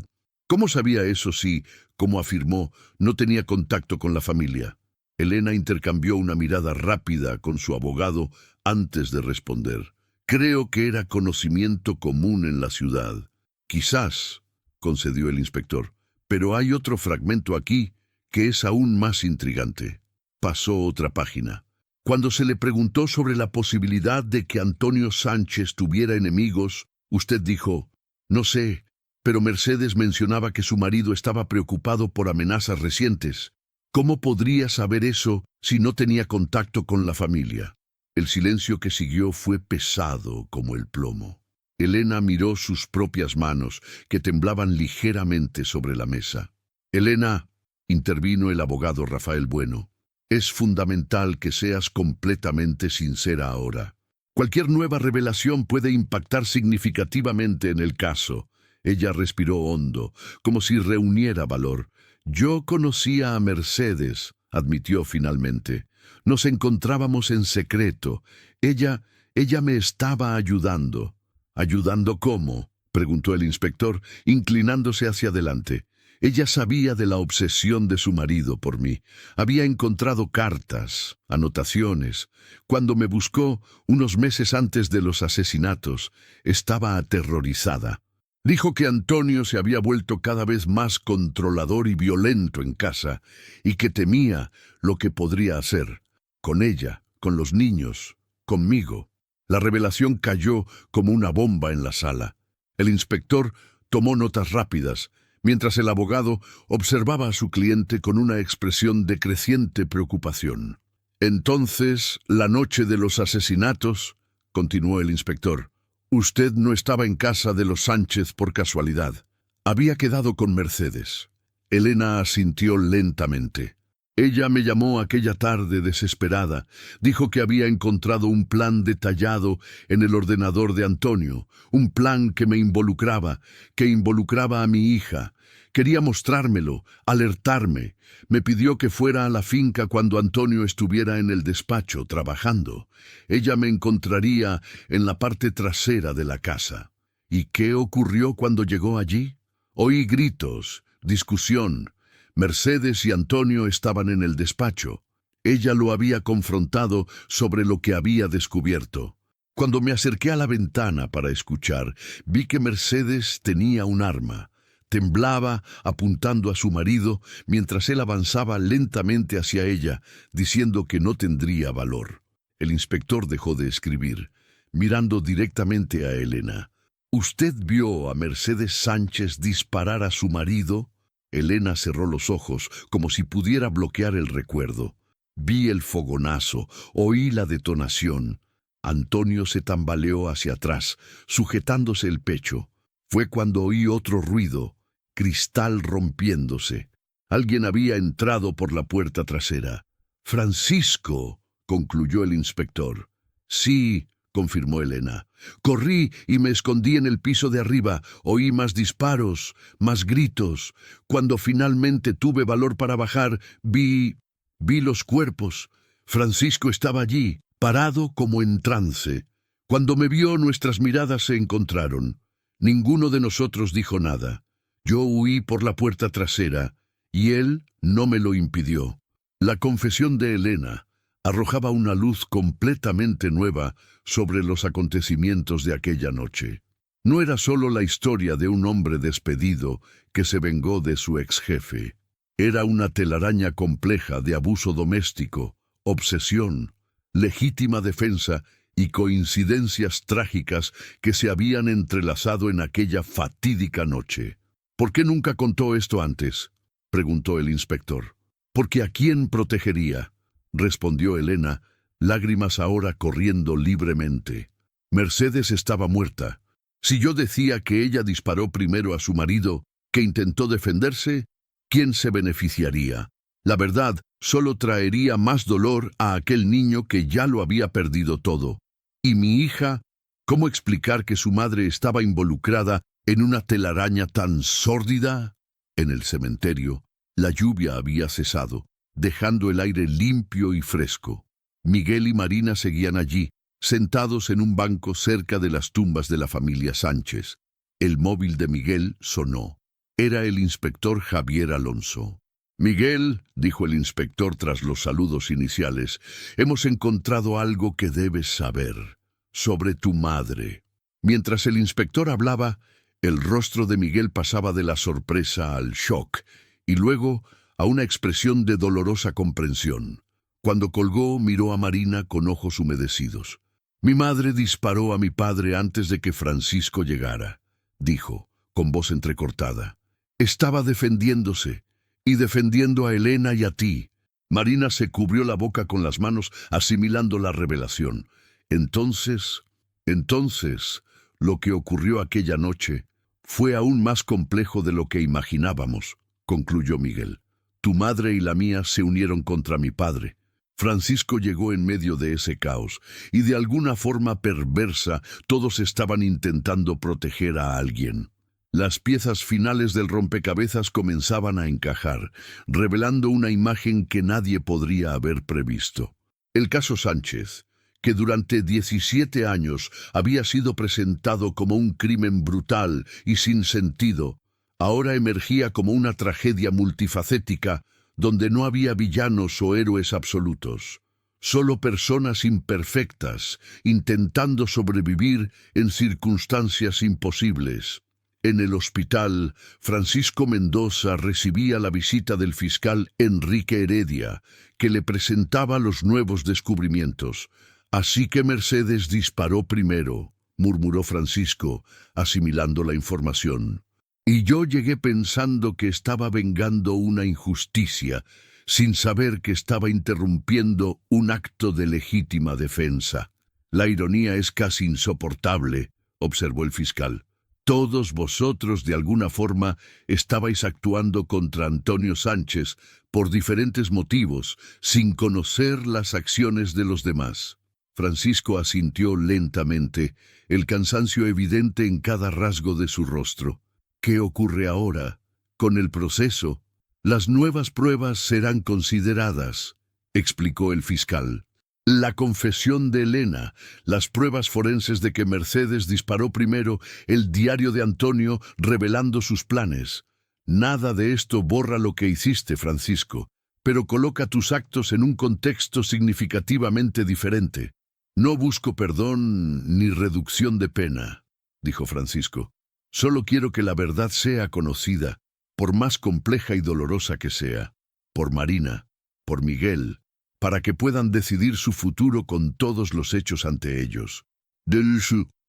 ¿Cómo sabía eso si, como afirmó, no tenía contacto con la familia? Elena intercambió una mirada rápida con su abogado antes de responder. Creo que era conocimiento común en la ciudad. Quizás, concedió el inspector, pero hay otro fragmento aquí que es aún más intrigante. Pasó otra página. Cuando se le preguntó sobre la posibilidad de que Antonio Sánchez tuviera enemigos, usted dijo, no sé, pero Mercedes mencionaba que su marido estaba preocupado por amenazas recientes. ¿Cómo podría saber eso si no tenía contacto con la familia? El silencio que siguió fue pesado como el plomo. Elena miró sus propias manos, que temblaban ligeramente sobre la mesa. Elena, intervino el abogado Rafael Bueno, es fundamental que seas completamente sincera ahora. Cualquier nueva revelación puede impactar significativamente en el caso. Ella respiró hondo, como si reuniera valor. Yo conocía a Mercedes, admitió finalmente. Nos encontrábamos en secreto. Ella me estaba ayudando. ¿Ayudando cómo?, preguntó el inspector, inclinándose hacia adelante. Ella sabía de la obsesión de su marido por mí. Había encontrado cartas, anotaciones. Cuando me buscó, unos meses antes de los asesinatos, estaba aterrorizada. Dijo que Antonio se había vuelto cada vez más controlador y violento en casa, y que temía lo que podría hacer. Con ella, con los niños, conmigo. La revelación cayó como una bomba en la sala. El inspector tomó notas rápidas, mientras el abogado observaba a su cliente con una expresión de creciente preocupación. Entonces, la noche de los asesinatos, continuó el inspector, usted no estaba en casa de los Sánchez por casualidad. Había quedado con Mercedes. Elena asintió lentamente. Ella me llamó aquella tarde desesperada. Dijo que había encontrado un plan detallado en el ordenador de Antonio, un plan que involucraba a mi hija. Quería mostrármelo, alertarme. Me pidió que fuera a la finca cuando Antonio estuviera en el despacho trabajando. Ella me encontraría en la parte trasera de la casa. ¿Y qué ocurrió cuando llegó allí? Oí gritos, discusión. Mercedes y Antonio estaban en el despacho. Ella lo había confrontado sobre lo que había descubierto. Cuando me acerqué a la ventana para escuchar, vi que Mercedes tenía un arma. Temblaba apuntando a su marido mientras él avanzaba lentamente hacia ella, diciendo que no tendría valor. El inspector dejó de escribir, mirando directamente a Elena. ¿Usted vio a Mercedes Sánchez disparar a su marido? Elena cerró los ojos como si pudiera bloquear el recuerdo. Vi el fogonazo, oí la detonación. Antonio se tambaleó hacia atrás, sujetándose el pecho. Fue cuando oí otro ruido, cristal rompiéndose. Alguien había entrado por la puerta trasera. «Francisco», concluyó el inspector. «Sí», confirmó Elena. «Corrí y me escondí en el piso de arriba. Oí más disparos, más gritos. Cuando finalmente tuve valor para bajar, vi los cuerpos. Francisco estaba allí, parado como en trance. Cuando me vio, nuestras miradas se encontraron. Ninguno de nosotros dijo nada. Yo huí por la puerta trasera, y él no me lo impidió». La confesión de Elena arrojaba una luz completamente nueva sobre los acontecimientos de aquella noche. No era solo la historia de un hombre despedido que se vengó de su ex jefe. Era una telaraña compleja de abuso doméstico, obsesión, legítima defensa y coincidencias trágicas que se habían entrelazado en aquella fatídica noche. «¿Por qué nunca contó esto antes?», preguntó el inspector. «Porque ¿a quién protegería?», respondió Elena, lágrimas ahora corriendo libremente. Mercedes estaba muerta. Si yo decía que ella disparó primero a su marido, que intentó defenderse, ¿quién se beneficiaría? La verdad solo traería más dolor a aquel niño que ya lo había perdido todo. Y mi hija, ¿cómo explicar que su madre estaba involucrada en una telaraña tan sórdida? En el cementerio, la lluvia había cesado, dejando el aire limpio y fresco. Miguel y Marina seguían allí, sentados en un banco cerca de las tumbas de la familia Sánchez. El móvil de Miguel sonó. Era el inspector Javier Alonso. «Miguel», dijo el inspector tras los saludos iniciales, «hemos encontrado algo que debes saber sobre tu madre». Mientras el inspector hablaba, el rostro de Miguel pasaba de la sorpresa al shock y luego a una expresión de dolorosa comprensión. Cuando colgó, miró a Marina con ojos humedecidos. «Mi madre disparó a mi padre antes de que Francisco llegara», dijo, con voz entrecortada. «Estaba defendiéndose, y defendiendo a Elena y a ti». Marina se cubrió la boca con las manos, asimilando la revelación. Entonces, lo que ocurrió aquella noche fue aún más complejo de lo que imaginábamos, concluyó Miguel. Tu madre y la mía se unieron contra mi padre. Francisco llegó en medio de ese caos, y de alguna forma perversa todos estaban intentando proteger a alguien. Las piezas finales del rompecabezas comenzaban a encajar, revelando una imagen que nadie podría haber previsto. El caso Sánchez, que durante 17 años había sido presentado como un crimen brutal y sin sentido, ahora emergía como una tragedia multifacética donde no había villanos o héroes absolutos, solo personas imperfectas intentando sobrevivir en circunstancias imposibles. En el hospital, Francisco Mendoza recibía la visita del fiscal Enrique Heredia, que le presentaba los nuevos descubrimientos. «Así que Mercedes disparó primero», murmuró Francisco, asimilando la información. «Y yo llegué pensando que estaba vengando una injusticia, sin saber que estaba interrumpiendo un acto de legítima defensa». «La ironía es casi insoportable», observó el fiscal. «Todos vosotros, de alguna forma, estabais actuando contra Antonio Sánchez por diferentes motivos, sin conocer las acciones de los demás». Francisco asintió lentamente, el cansancio evidente en cada rasgo de su rostro. «¿Qué ocurre ahora? Con el proceso, las nuevas pruebas serán consideradas», explicó el fiscal. «La confesión de Elena, las pruebas forenses de que Mercedes disparó primero, el diario de Antonio revelando sus planes. Nada de esto borra lo que hiciste, Francisco, pero coloca tus actos en un contexto significativamente diferente». «No busco perdón ni reducción de pena», dijo Francisco. «Solo quiero que la verdad sea conocida, por más compleja y dolorosa que sea, por Marina, por Miguel, para que puedan decidir su futuro con todos los hechos ante ellos».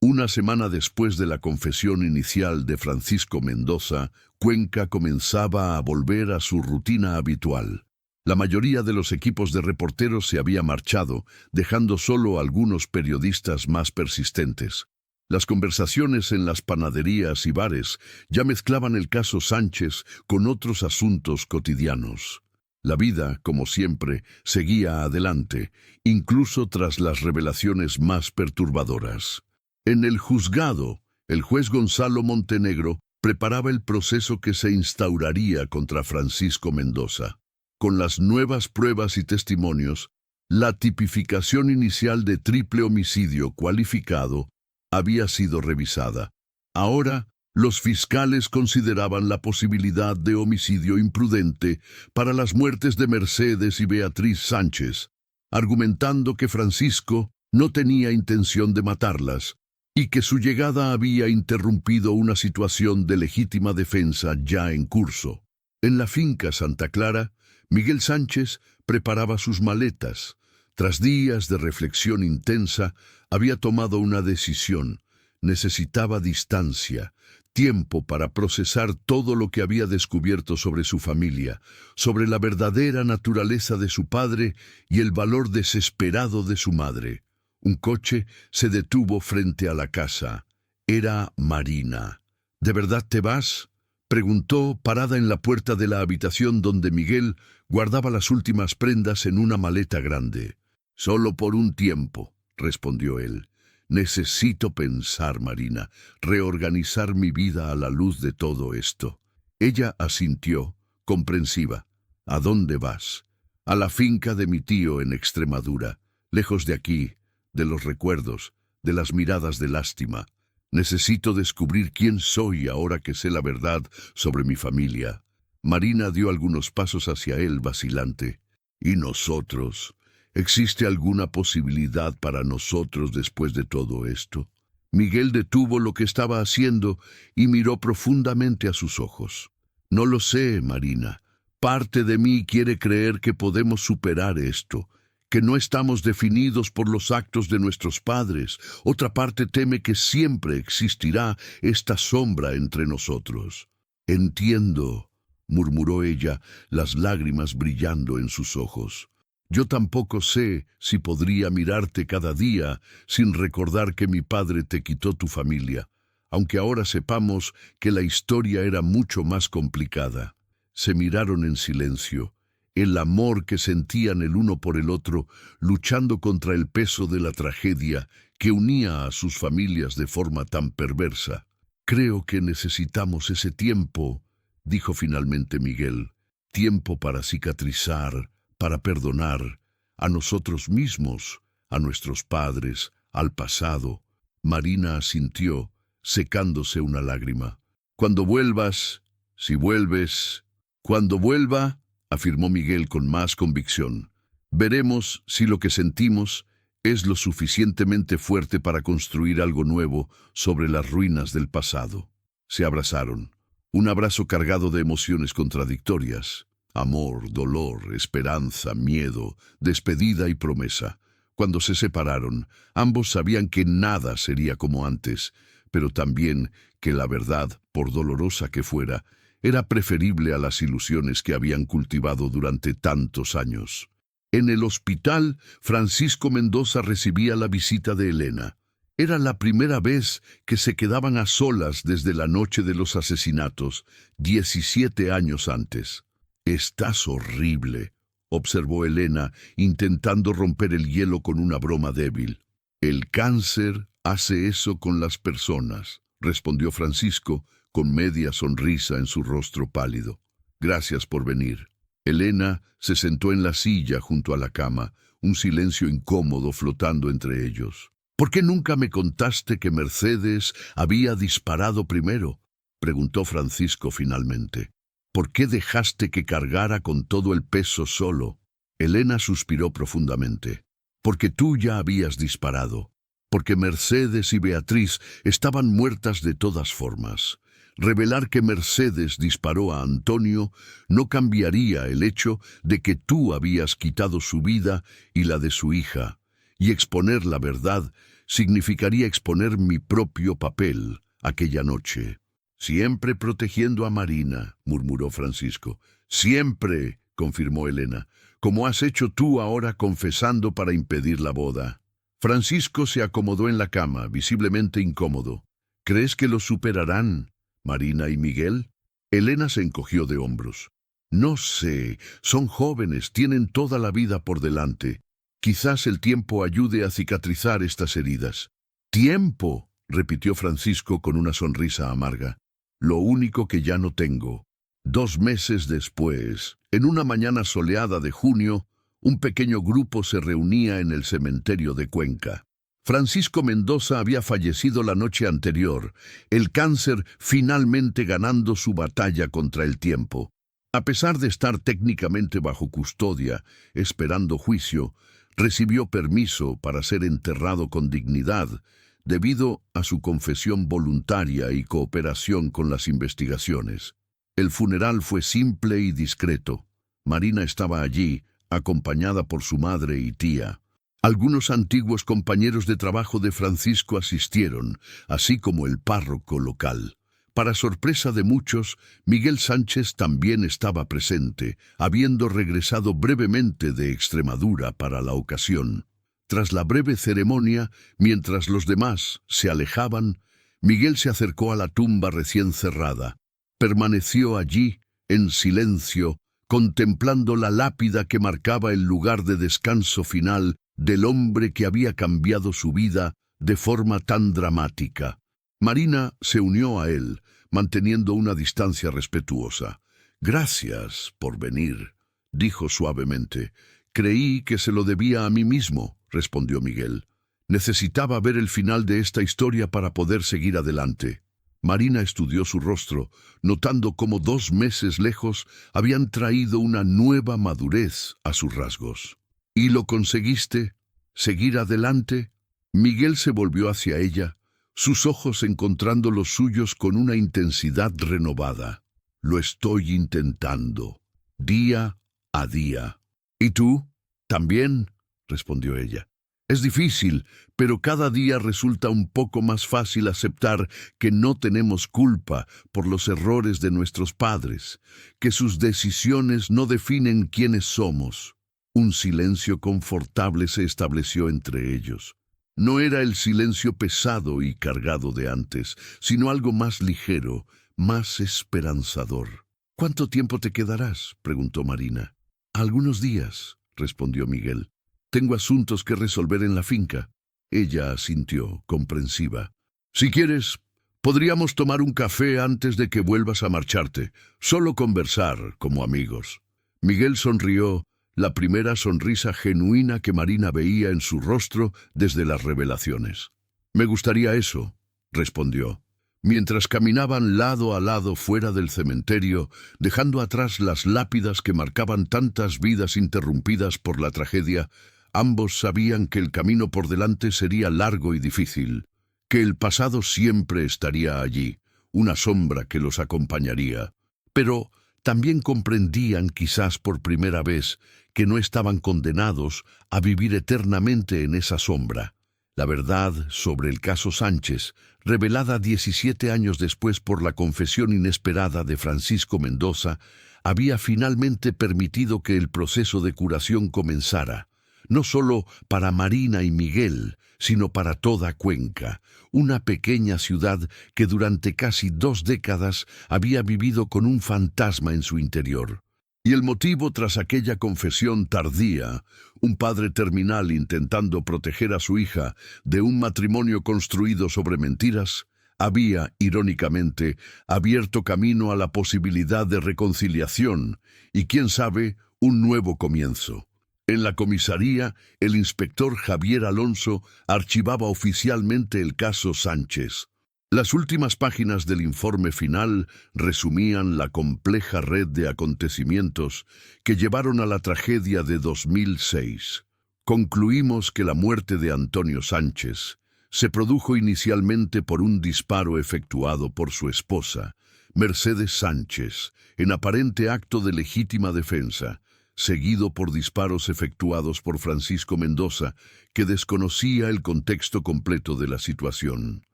Una semana después de la confesión inicial de Francisco Mendoza, Cuenca comenzaba a volver a su rutina habitual. La mayoría de los equipos de reporteros se había marchado, dejando solo algunos periodistas más persistentes. Las conversaciones en las panaderías y bares ya mezclaban el caso Sánchez con otros asuntos cotidianos. La vida, como siempre, seguía adelante, incluso tras las revelaciones más perturbadoras. En el juzgado, el juez Gonzalo Montenegro preparaba el proceso que se instauraría contra Francisco Mendoza. Con las nuevas pruebas y testimonios, la tipificación inicial de triple homicidio cualificado había sido revisada. Ahora, los fiscales consideraban la posibilidad de homicidio imprudente para las muertes de Mercedes y Beatriz Sánchez, argumentando que Francisco no tenía intención de matarlas y que su llegada había interrumpido una situación de legítima defensa ya en curso. En la finca Santa Clara, Miguel Sánchez preparaba sus maletas. Tras días de reflexión intensa, había tomado una decisión. Necesitaba distancia, tiempo para procesar todo lo que había descubierto sobre su familia, sobre la verdadera naturaleza de su padre y el valor desesperado de su madre. Un coche se detuvo frente a la casa. Era Marina. ¿De verdad te vas?, preguntó, parada en la puerta de la habitación donde Miguel guardaba las últimas prendas en una maleta grande. «Solo por un tiempo», respondió él. «Necesito pensar, Marina, reorganizar mi vida a la luz de todo esto». Ella asintió, comprensiva. «¿A dónde vas?» «A la finca de mi tío en Extremadura, lejos de aquí, de los recuerdos, de las miradas de lástima. Necesito descubrir quién soy ahora que sé la verdad sobre mi familia». Marina dio algunos pasos hacia él, vacilante. «¿Y nosotros? ¿Existe alguna posibilidad para nosotros después de todo esto?» Miguel detuvo lo que estaba haciendo y miró profundamente a sus ojos. «No lo sé, Marina. Parte de mí quiere creer que podemos superar esto, que no estamos definidos por los actos de nuestros padres. Otra parte teme que siempre existirá esta sombra entre nosotros». «Entiendo», murmuró ella, las lágrimas brillando en sus ojos. «Yo tampoco sé si podría mirarte cada día sin recordar que mi padre te quitó tu familia, aunque ahora sepamos que la historia era mucho más complicada». Se miraron en silencio. El amor que sentían el uno por el otro, luchando contra el peso de la tragedia que unía a sus familias de forma tan perversa. «Creo que necesitamos ese tiempo», dijo finalmente Miguel. «Tiempo para cicatrizar, para perdonar, a nosotros mismos, a nuestros padres, al pasado». Marina asintió, secándose una lágrima. «Cuando vuelvas, si vuelves, cuando vuelva», afirmó Miguel con más convicción, «veremos si lo que sentimos es lo suficientemente fuerte para construir algo nuevo sobre las ruinas del pasado». Se abrazaron, un abrazo cargado de emociones contradictorias. Amor, dolor, esperanza, miedo, despedida y promesa. Cuando se separaron, ambos sabían que nada sería como antes, pero también que la verdad, por dolorosa que fuera, era preferible a las ilusiones que habían cultivado durante tantos años. En el hospital, Francisco Mendoza recibía la visita de Elena. Era la primera vez que se quedaban a solas desde la noche de los asesinatos, 17 años antes. «Estás horrible», observó Elena, intentando romper el hielo con una broma débil. «El cáncer hace eso con las personas», respondió Francisco, con media sonrisa en su rostro pálido. «Gracias por venir». Elena se sentó en la silla junto a la cama, un silencio incómodo flotando entre ellos. «¿Por qué nunca me contaste que Mercedes había disparado primero?», preguntó Francisco finalmente. «¿Por qué dejaste que cargara con todo el peso solo?». Elena suspiró profundamente. «Porque tú ya habías disparado. Porque Mercedes y Beatriz estaban muertas de todas formas. Revelar que Mercedes disparó a Antonio no cambiaría el hecho de que tú habías quitado su vida y la de su hija, y exponer la verdad significaría exponer mi propio papel aquella noche». «Siempre protegiendo a Marina», murmuró Francisco. «Siempre», confirmó Elena, «como has hecho tú ahora confesando para impedir la boda». Francisco se acomodó en la cama, visiblemente incómodo. «¿Crees que lo superarán, Marina y Miguel?». Elena se encogió de hombros. «No sé, son jóvenes, tienen toda la vida por delante. Quizás el tiempo ayude a cicatrizar estas heridas». «¿Tiempo?», repitió Francisco con una sonrisa amarga. «Lo único que ya no tengo». 2 meses después, en una mañana soleada de junio, un pequeño grupo se reunía en el cementerio de Cuenca. Francisco Mendoza había fallecido la noche anterior, el cáncer finalmente ganando su batalla contra el tiempo. A pesar de estar técnicamente bajo custodia, esperando juicio, recibió permiso para ser enterrado con dignidad, debido a su confesión voluntaria y cooperación con las investigaciones. El funeral fue simple y discreto. Marina estaba allí, acompañada por su madre y tía. Algunos antiguos compañeros de trabajo de Francisco asistieron, así como el párroco local. Para sorpresa de muchos, Miguel Sánchez también estaba presente, habiendo regresado brevemente de Extremadura para la ocasión. Tras la breve ceremonia, mientras los demás se alejaban, Miguel se acercó a la tumba recién cerrada. Permaneció allí, en silencio, contemplando la lápida que marcaba el lugar de descanso final del hombre que había cambiado su vida de forma tan dramática. Marina se unió a él, manteniendo una distancia respetuosa. «Gracias por venir», dijo suavemente. «Creí que se lo debía a mí mismo», respondió Miguel. «Necesitaba ver el final de esta historia para poder seguir adelante». Marina estudió su rostro, notando cómo 2 meses lejos habían traído una nueva madurez a sus rasgos. «¿Y lo conseguiste? ¿Seguir adelante?» Miguel se volvió hacia ella, sus ojos encontrando los suyos con una intensidad renovada. «Lo estoy intentando, día a día». «¿Y tú? ¿También?», respondió ella. «Es difícil, pero cada día resulta un poco más fácil aceptar que no tenemos culpa por los errores de nuestros padres, que sus decisiones no definen quiénes somos». Un silencio confortable se estableció entre ellos. No era el silencio pesado y cargado de antes, sino algo más ligero, más esperanzador. «¿Cuánto tiempo te quedarás?», preguntó Marina. «Algunos días», respondió Miguel. «Tengo asuntos que resolver en la finca». Ella asintió, comprensiva. «Si quieres, podríamos tomar un café antes de que vuelvas a marcharte. Solo conversar, como amigos». Miguel sonrió, la primera sonrisa genuina que Marina veía en su rostro desde las revelaciones. «Me gustaría eso», respondió. Mientras caminaban lado a lado fuera del cementerio, dejando atrás las lápidas que marcaban tantas vidas interrumpidas por la tragedia, ambos sabían que el camino por delante sería largo y difícil, que el pasado siempre estaría allí, una sombra que los acompañaría. Pero también comprendían, quizás por primera vez, que no estaban condenados a vivir eternamente en esa sombra. La verdad sobre el caso Sánchez, revelada 17 años después por la confesión inesperada de Francisco Mendoza, había finalmente permitido que el proceso de curación comenzara, no solo para Marina y Miguel, sino para toda Cuenca, una pequeña ciudad que durante casi 2 décadas había vivido con un fantasma en su interior. Y el motivo tras aquella confesión tardía, un padre terminal intentando proteger a su hija de un matrimonio construido sobre mentiras, había, irónicamente, abierto camino a la posibilidad de reconciliación y, quién sabe, un nuevo comienzo. En la comisaría, el inspector Javier Alonso archivaba oficialmente el caso Sánchez. Las últimas páginas del informe final resumían la compleja red de acontecimientos que llevaron a la tragedia de 2006. Concluimos que la muerte de Antonio Sánchez se produjo inicialmente por un disparo efectuado por su esposa, Mercedes Sánchez, en aparente acto de legítima defensa, seguido por disparos efectuados por Francisco Mendoza, que desconocía el contexto completo de la situación.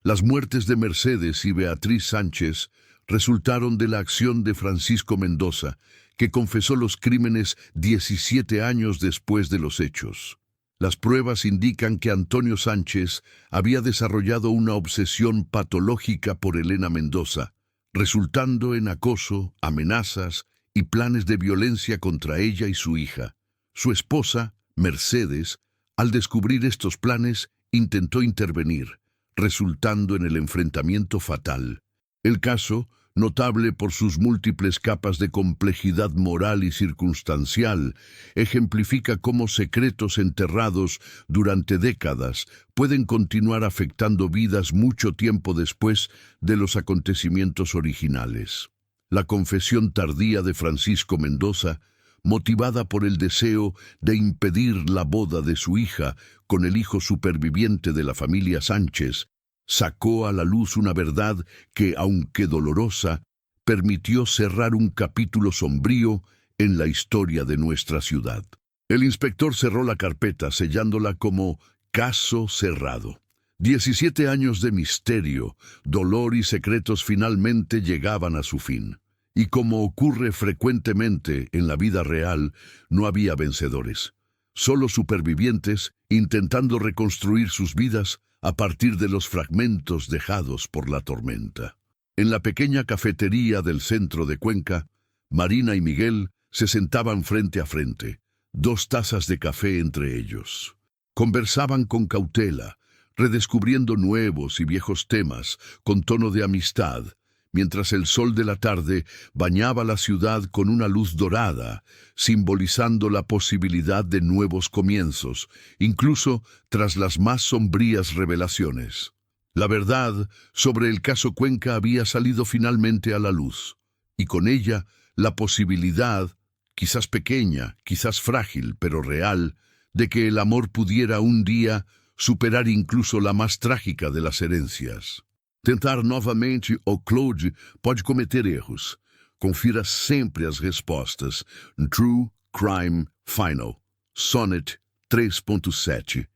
Las muertes de Mercedes y Beatriz Sánchez resultaron de la acción de Francisco Mendoza, que confesó los crímenes 17 años después de los hechos. Las pruebas indican que Antonio Sánchez había desarrollado una obsesión patológica por Elena Mendoza, resultando en acoso, amenazas y planes de violencia contra ella y su hija. Su esposa, Mercedes, al descubrir estos planes, intentó intervenir, resultando en el enfrentamiento fatal. El caso, notable por sus múltiples capas de complejidad moral y circunstancial, ejemplifica cómo secretos enterrados durante décadas pueden continuar afectando vidas mucho tiempo después de los acontecimientos originales. La confesión tardía de Francisco Mendoza, motivada por el deseo de impedir la boda de su hija con el hijo superviviente de la familia Sánchez, sacó a la luz una verdad que, aunque dolorosa, permitió cerrar un capítulo sombrío en la historia de nuestra ciudad. El inspector cerró la carpeta, sellándola como caso cerrado. 17 años de misterio, dolor y secretos finalmente llegaban a su fin. Y como ocurre frecuentemente en la vida real, no había vencedores. Solo supervivientes intentando reconstruir sus vidas a partir de los fragmentos dejados por la tormenta. En la pequeña cafetería del centro de Cuenca, Marina y Miguel se sentaban frente a frente, 2 tazas de café entre ellos. Conversaban con cautela, redescubriendo nuevos y viejos temas con tono de amistad, mientras el sol de la tarde bañaba la ciudad con una luz dorada, simbolizando la posibilidad de nuevos comienzos, incluso tras las más sombrías revelaciones. La verdad sobre el caso Cuenca había salido finalmente a la luz, y con ella la posibilidad, quizás pequeña, quizás frágil, pero real, de que el amor pudiera un día superar incluso la más trágica de las herencias. Tentar novamente o Claude pode cometer erros. Confira sempre as respostas. True Crime Final. Sonnet 3.7.